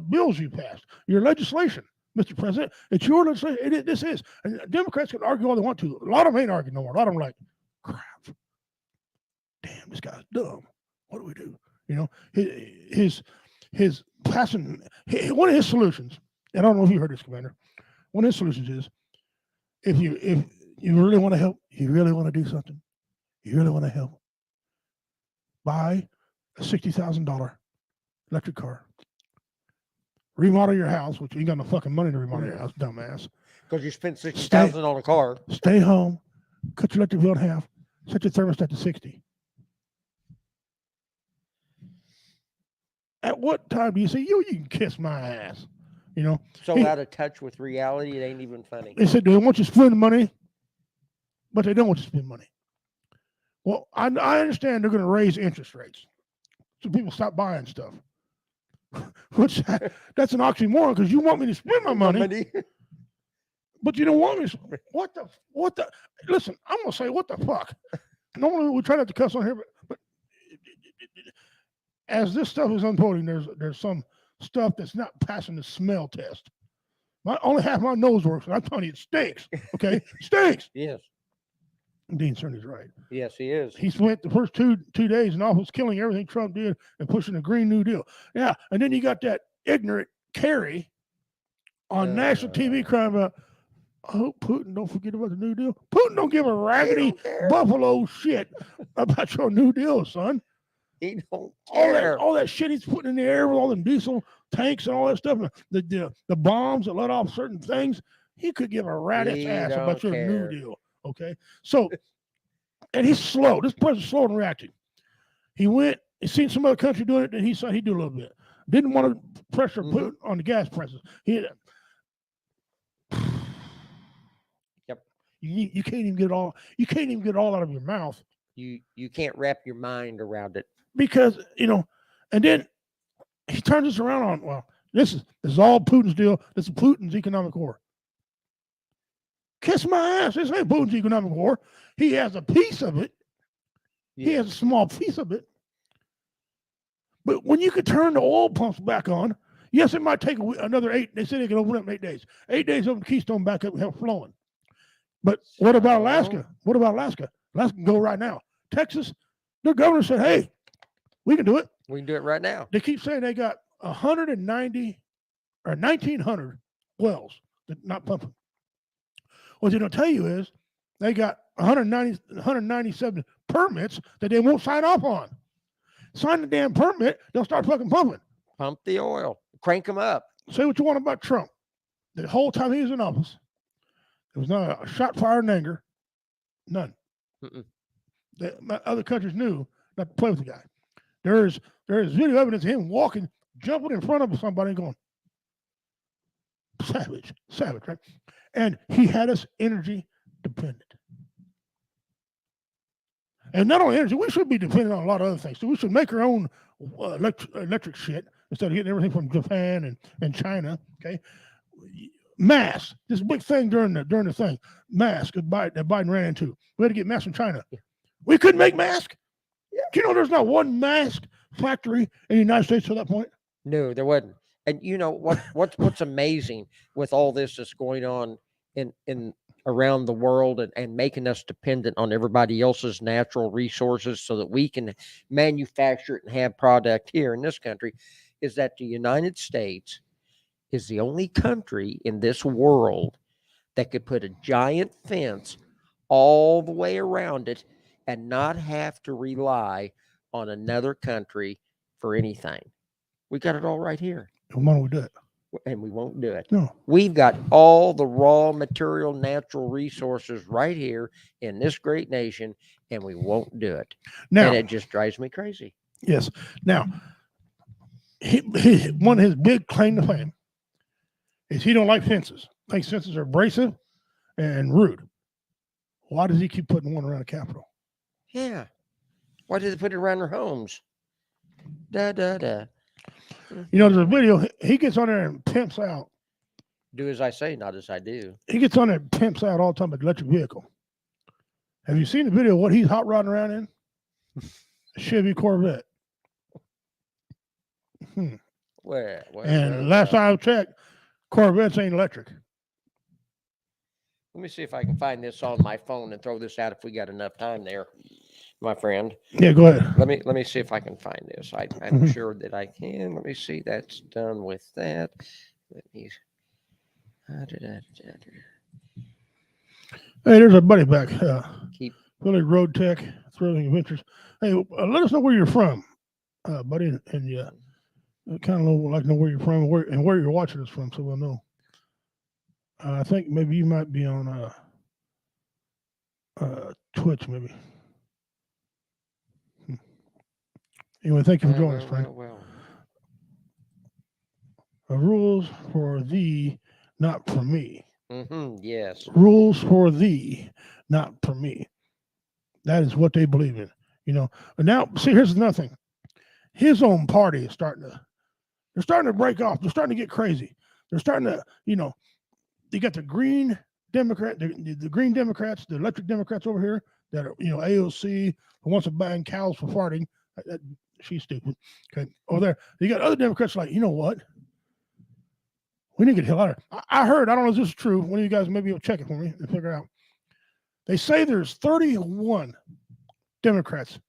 bills you passed, your legislation, Mr. President. It's your legislation. This is. And Democrats can argue all they want to. A lot of them ain't arguing no more. A lot of them are like, crap. Damn, this guy's dumb. What do we do? His passing. One of his solutions, and I don't know if you heard this, Commander. One of his solutions is if you really want to help, you really want to do something, you really want to help, buy a $60,000 electric car, remodel your house, which you ain't got no fucking money to remodel your house, dumbass. Because you spent $60,000 on a car. Stay home, cut your electric bill in half, set your thermostat to 60. At what time do you say, you can kiss my ass? You know, so out of touch with reality, it ain't even funny. They said they want you to spend money, but they don't want you to spend money. Well, I understand they're going to raise interest rates, so people stop buying stuff. Which that's an oxymoron because you want me to spend my money, but you don't want me to. What the? Listen, I'm going to say what the fuck. Normally we try not to cuss on here, but as this stuff is unfolding, there's some stuff that's not passing the smell test. Only half my nose works, and I'm telling you, it stinks. Okay, stinks. Yes. Dean Cerny's right. Yes, he is. He spent the first two days in office killing everything Trump did and pushing the Green New Deal. Yeah, and then you got that ignorant Kerry on national TV crying about, oh, Putin, don't forget about the New Deal. Putin don't give a raggedy buffalo shit about your New Deal, son. He don't care. All that shit he's putting in the air with all the diesel tanks and all that stuff, the bombs that let off certain things, he could give a rat's ass about your New Deal. Okay, so, and he's slow. This president's slow in reacting. He seen some other country doing it, and he said he'd do a little bit. Didn't want to pressure Putin on the gas prices. Yep. You can't even get it all. You can't even get it all out of your mouth. You can't wrap your mind around it because and then he turns this around on. Well, this is all Putin's deal. This is Putin's economic war. Kiss my ass. This ain't Putin's economic war. He has a piece of it. Yeah. He has a small piece of it. But when you could turn the oil pumps back on, yes, it might take another 8. They said they can open up in 8 days. 8 days open Keystone back up and have flowing. But what about Alaska? What about Alaska? Alaska can go right now. Texas, their governor said, hey, we can do it. We can do it right now. They keep saying they got 190 or 1,900 wells that not pumping. What they don't tell you is they got 197 permits that they won't sign off on. Sign the damn permit, they'll start fucking pumping. Pump the oil. Crank them up. Say what you want about Trump. The whole time he was in office, there was not a shot fired in anger. None. Other countries knew not to play with the guy. There is video evidence of him walking, jumping in front of somebody and going, savage, right? And he had us energy dependent. And not only energy, we should be dependent on a lot of other things. So we should make our own electric shit instead of getting everything from Japan and China. Okay, masks. This big thing during the thing. Masks that Biden ran into. We had to get masks from China. We couldn't make masks. Yeah. Do you know there's not one mask factory in the United States to that point? No, there wasn't. And you know what's amazing with all this that's going on in around the world and making us dependent on everybody else's natural resources so that we can manufacture it and have product here in this country is that the United States is the only country in this world that could put a giant fence all the way around it and not have to rely on another country for anything. We got it all right here. And why don't we do it? And we won't do it. No. We've got all the raw material, natural resources right here in this great nation, and we won't do it. Now, and it just drives me crazy. Yes. Now, one of his big claim to fame is he don't like fences. Thinks fences are abrasive and rude. Why does he keep putting one around the Capitol? Yeah. Why did they put it around their homes? Da. You know, there's a video. He gets on there and pimps out. Do as I say, not as I do. He gets on there and pimps out all the time with electric vehicle. Have you seen the video of what he's hot rodding around in? A Chevy Corvette. Where last time I checked, Corvettes ain't electric. Let me see if I can find this on my phone and throw this out if we got enough time there, my friend. Yeah, go ahead. Let me see if I can find this. I'm sure that I can. Let me see. That's done with that. Let me. Hey, there's our buddy back. Philly Road Tech, Thrilling Adventures. Hey, let us know where you're from, buddy, and kind of like to know where you're from and where you're watching us from, so we'll know. I think maybe you might be on Twitch, maybe. Anyway, thank you for joining us, friend. Rules for thee, not for me. Yes. Rules for thee, not for me. That is what they believe in. And now, see, here's another thing. His own party is they're starting to break off. They're starting to get crazy. They're starting to, they got the Green Democrat, the Green Democrats, the electric Democrats over here that are, AOC, who wants to ban cows for farting. She's stupid. Okay. Over there, you got other Democrats like, you know what? We need to get the hell out of here. I heard, I don't know if this is true. One of you guys maybe will check it for me and figure it out. They say there's 31 Democrats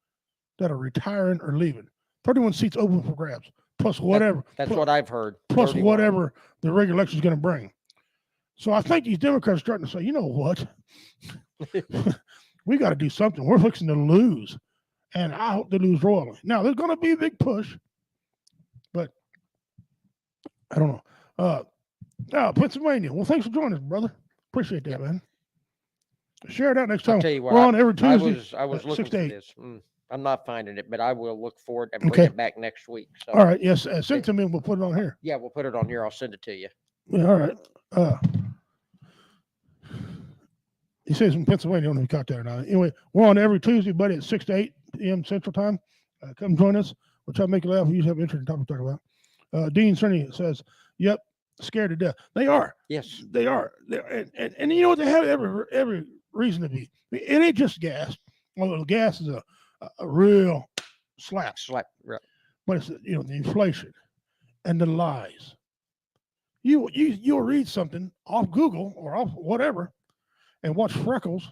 that are retiring or leaving. 31 seats open for grabs, plus whatever. That's what I've heard. Plus 31. whatever the regular election is going to bring. So I think these Democrats are starting to say, you know what? We got to do something. We're fixing to lose. And I hope they lose royally. Now, there's going to be a big push, but I don't know. Pennsylvania. Well, thanks for joining us, brother. Appreciate that, man. Share it out next time. I'll tell you what, we're on every Tuesday. I was looking 6 to for 8. this. I'm not finding it, but I will look for it and bring it back next week. So. All right. Yes. Send it to me and we'll put it on here. Yeah, we'll put it on here. I'll send it to you. Yeah. All right. He says in Pennsylvania. I don't know if you caught that or not. Anyway, we're on every Tuesday, buddy, at 6 to 8 p.m. Central Time. Come join us. We'll try to make you laugh. We usually have an interesting topic to talk about. Dean Cerny says, yep, scared to death. They are. Yes. They are. And you know what? They have every reason to be. It ain't just gas. Although gas is a real slap. Right. But it's, the inflation and the lies. You'll read something off Google or off whatever and watch Freckles,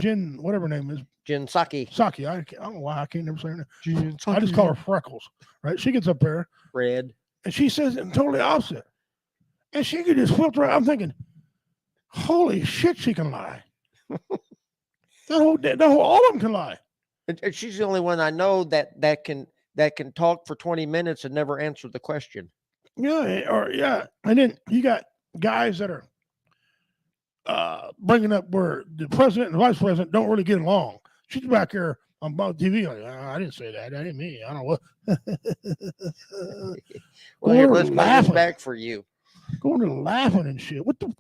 Jen, whatever her name is. Jen Psaki. Psaki. I don't know why I can't never say her name. I just call her Freckles, right? She gets up there. Red. And she says it totally opposite. And she could just filter out. I'm thinking, holy shit, she can lie. All of them can lie. And she's the only one I know that can talk for 20 minutes and never answer the question. Yeah. And then you got guys that are bringing up where the president and the vice president don't really get along. She's back here on TV. Like, I didn't say that. That ain't me. I don't know what. Well, here, let's play this back for you. Going to laughing and shit. What the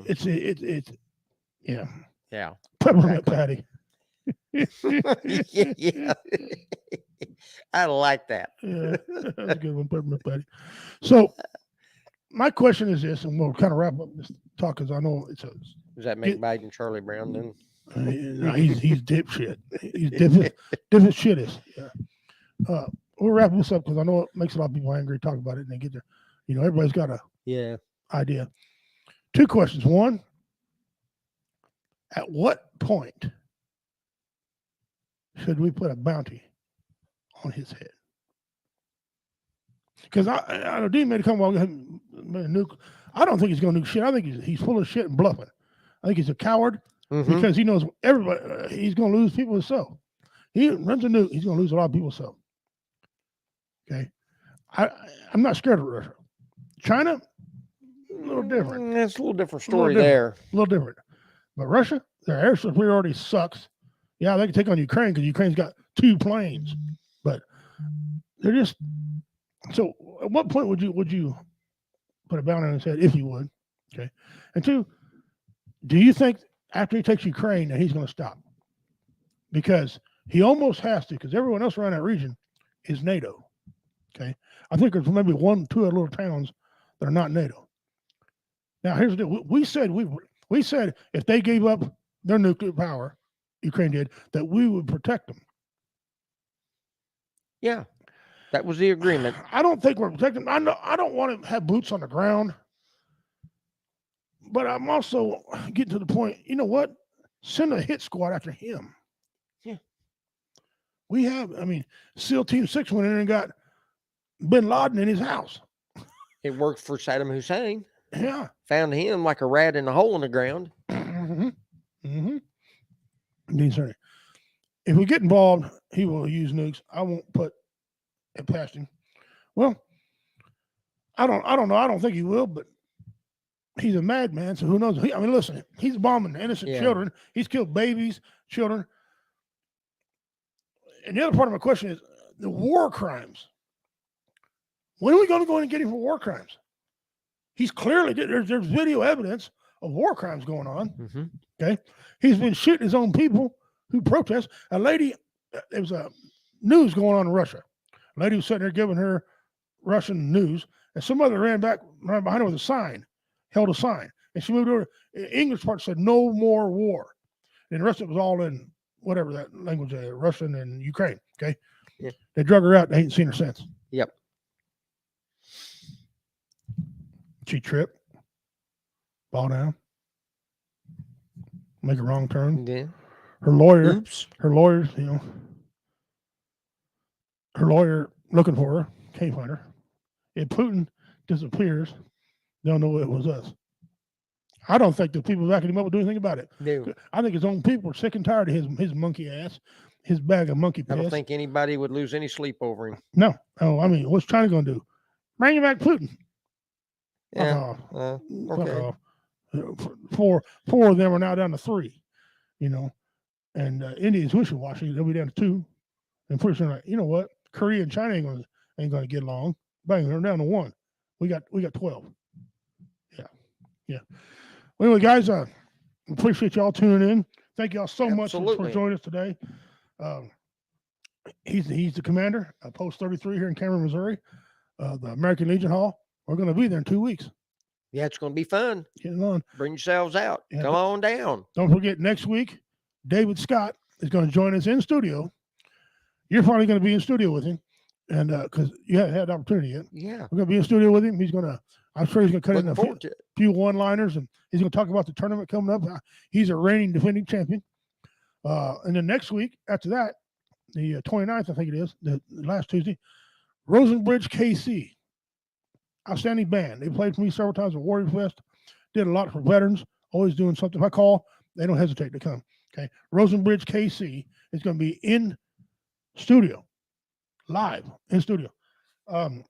it's yeah. Peppermint patty. Yeah. I like that. Yeah, that's a good one, peppermint patty. So my question is this, and we'll kind of wrap up this talk because I know it's does that make Biden Charlie Brown then? No, he's dipshit. He's dipshit shittest. Yeah. We'll wrap this up because I know it makes a lot of people angry to talk about it and they get there. Everybody's got a idea. 2 questions. One, at what point should we put a bounty on his head? Because I know Dean made a comment about nuke. I don't think he's going to nuke shit. I think he's full of shit and bluffing. I think he's a coward because he knows everybody. He's going to lose people himself. He runs a nuke. He's going to lose a lot of people himself. Okay, I'm not scared of Russia. China, a little different. It's a little different story there. A little different. But Russia, their air superiority sucks. Yeah, they can take on Ukraine because Ukraine's got 2 planes, but they're just. So, at what point would you put a bounty on his head if you would? Okay, and 2, do you think after he takes Ukraine that he's going to stop? Because he almost has to, because everyone else around that region is NATO. Okay, I think there's maybe 1, 2 little towns that are not NATO. Now, here's the deal: we said if they gave up their nuclear power, Ukraine did, that we would protect them. Yeah, that was the agreement. I don't think we're protecting them. I don't want to have boots on the ground, but I'm also getting to the point. You know what? Send a hit squad after him. Yeah, we have. SEAL Team 6 went in and got Bin Laden in his house. It worked for Saddam Hussein. Yeah, found him like a rat in a hole in the ground. If we get involved, he will use nukes. I won't put it past him. Well, I don't know. I don't think he will, but he's a madman, so who knows? Listen, he's bombing innocent children. He's killed babies, children. And the other part of my question is, the war crimes. When are we going to go in and get him for war crimes? He's clearly, there's video evidence of war crimes going on. Mm-hmm. Okay. He's been shooting his own people who protest. A lady, there was a news going on in Russia. A lady was sitting there giving her Russian news, and some other ran behind her with a sign, held a sign. And she moved over. The English part said, "No more war." And the rest of it was all in whatever that language, Russian and Ukraine. Okay. Yeah. They drug her out. They ain't seen her since. Yep. She tripped, fall down, make a wrong turn. Yeah. Her lawyer, Oops. her lawyers, her lawyer looking for her, can't find her. If Putin disappears, they'll know it was us. I don't think the people backing him up will do anything about it. No. I think his own people are sick and tired of his monkey ass, his bag of monkey piss. I don't think anybody would lose any sleep over him. No. Oh, I mean, what's China going to do? Bring back Putin. Yeah. Fuck Okay. off. Four of them are now down to 3, and India's wishy-washy. They'll be down to 2. And pretty soon, you know what? Korea and China ain't gonna get along. Bang, they're down to 1. We got 12. Yeah. Well, anyway, guys, appreciate y'all tuning in. Thank y'all so much for joining us today. He's the commander of Post 33 here in Cameron, Missouri, the American Legion Hall. We're going to be there in 2 weeks. Yeah, it's going to be fun. Get on. Bring yourselves out. Yeah, Come on down. Don't forget, next week, David Scott is going to join us in studio. You're probably going to be in studio with him, and because you haven't had the opportunity yet. Yeah. We're going to be in studio with him. I'm sure he's going to cut in a Forward to it. few one-liners, and he's going to talk about the tournament coming up. He's a reigning defending champion. And then next week, after that, the 29th, I think it is, the last Tuesday, Rosenbridge KC. Outstanding band. They played for me several times at Warrior Fest. Did a lot for veterans. Always doing something. If I call, they don't hesitate to come. Okay. Rosenbridge KC is going to be in studio, live in studio. I ain't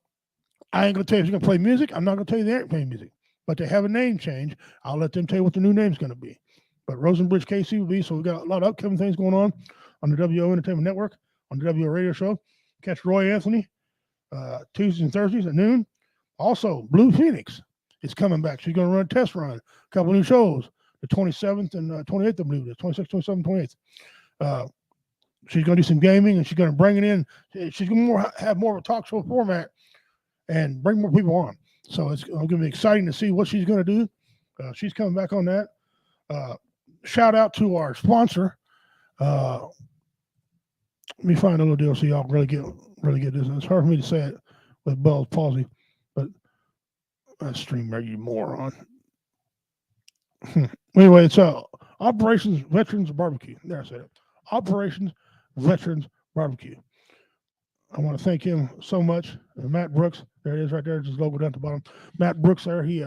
going to tell you if you're going to play music. I'm not going to tell you they ain't playing music. But they have a name change. I'll let them tell you what the new name's going to be. But Rosenbridge KC will be. So we got a lot of upcoming things going on the WO Entertainment Network, on the WO Radio Show. Catch Roy Anthony Tuesdays and Thursdays at noon. Also, Blue Phoenix is coming back. She's going to run a test run. A couple new shows, the 27th and 28th, I believe, the 26th, 27th, 28th. She's going to do some gaming, and she's going to bring it in. She's going to have more of a talk show format and bring more people on. So it's going to be exciting to see what she's going to do. She's coming back on that. Shout out to our sponsor. Let me find a little deal so y'all really get this. It's hard for me to say it with Bell's palsy, but streamer, you moron. Anyway, it's Operations Veterans Barbecue. There, I said it. Operations Veterans Barbecue. I want to thank him so much. Matt Brooks, there it is right there, just logo down at the bottom. Matt Brooks there, he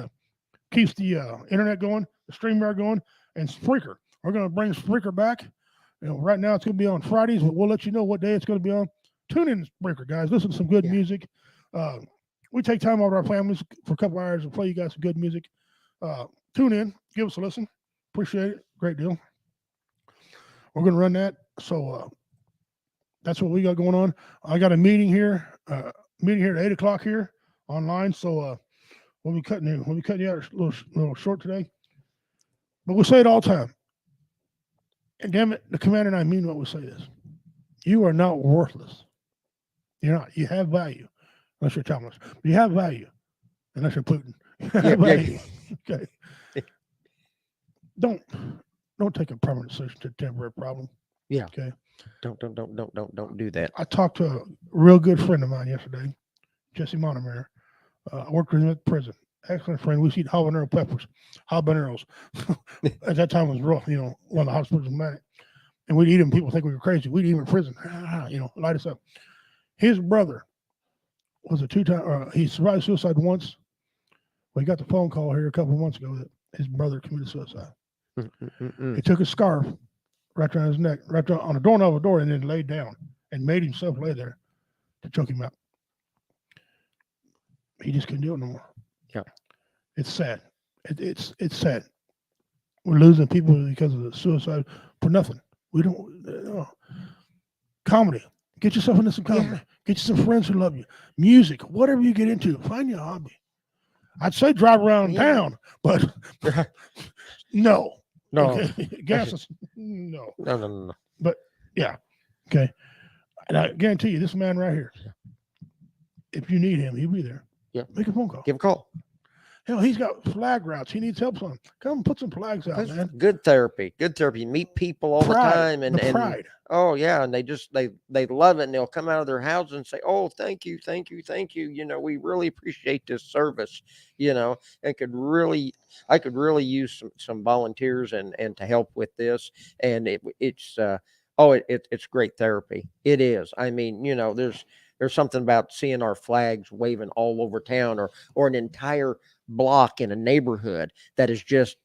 keeps the internet going, the StreamYard going, and Spreaker. We're going to bring Spreaker back. Right now it's going to be on Fridays, but we'll let you know what day it's going to be on. Tune in, Spreaker, guys. Listen to some good music. We take time out of our families for a couple hours and play you guys some good music. Tune in, give us a listen. Appreciate it. Great deal. We're going to run that. So that's what we got going on. I got a meeting here at 8 o'clock here online. So we'll be cutting you out a little short today. But we say it all the time. And damn it, the commander and I mean what we say this. You are not worthless. You're not. You have value. Unless you're Thomas. But you have value. Unless you're Putin. You have value. Okay. Don't take a permanent solution to a temporary problem. Yeah. Okay. Don't do that. I talked to a real good friend of mine yesterday, Jesse Monomer. I worked with him at the prison. Excellent friend. We eat habanero peppers, habaneros. At that time it was rough, one of the hospitals in Manic. And we'd eat them. People think we were crazy. We'd eat them in prison. Light us up. His brother was a 2-time, he survived suicide once. We got the phone call here a couple of months ago that his brother committed suicide. He took a scarf wrapped around his neck, wrapped on the doorknob of a door, and then laid down and made himself lay there to choke him out. He just couldn't do it no more. Yeah. It's sad. It's sad. We're losing people because of the suicide for nothing. We don't. Comedy. Get yourself into some comedy. Get you some friends who love you. Music, whatever you get into, find your hobby. I'd say drive around town, but no. Okay. Gas is no. No. But yeah. Okay. And I guarantee you, this man right here, if you need him, he'll be there. Yeah. Make a phone call. Give a call. Hell, he's got flag routes. He needs help on. Come put some flags out, man. Good therapy. Good therapy. You meet people all the time, and pride. Oh yeah, and they love it, and they'll come out of their houses and say, "Oh, thank you. You know, we really appreciate this service. You know, I could really use some volunteers and to help with this, and it's great therapy. It is. I mean, you know, there's something about seeing our flags waving all over town, or an entire block in a neighborhood that is just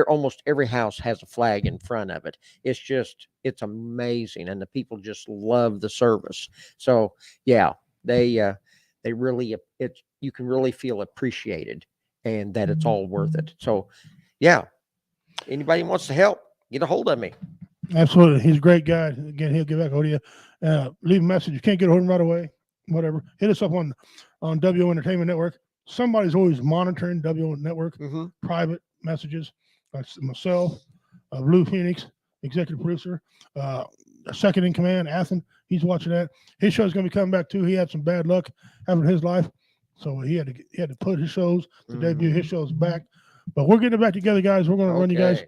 almost every house has a flag in front of it. It's amazing, and the people just love the service. So yeah, they really, you can really feel appreciated, and that it's all worth it. So yeah, anybody wants to help, get a hold of me. Absolutely, he's a great guy. Again, he'll get back hold of you. Leave a message. You can't get a hold of him right away. Whatever, hit us up on WO Entertainment Network. Somebody's always monitoring WO Network private messages. That's myself, Blue Phoenix, executive producer, second in command, Athen. He's watching that. His show's going to be coming back too. He had some bad luck having his life, so he had to put his shows to debut. His show's back, but we're getting it back together, guys. We're going to run you guys.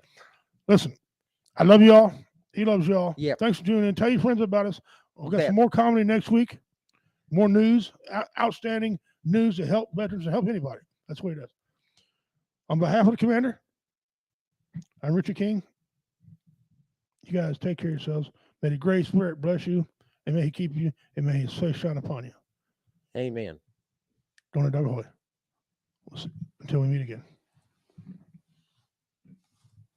Listen, I love you all. He loves y'all. Yeah. Thanks for tuning in. Tell your friends about us. We've got some more comedy next week. More news, outstanding news to help veterans, to help anybody. That's what he does. On behalf of the commander, I'm Richard King. You guys take care of yourselves. May the great spirit bless you, and may he keep you, and may his face shine upon you. Amen. Don't Doug Hoy. Until we meet again.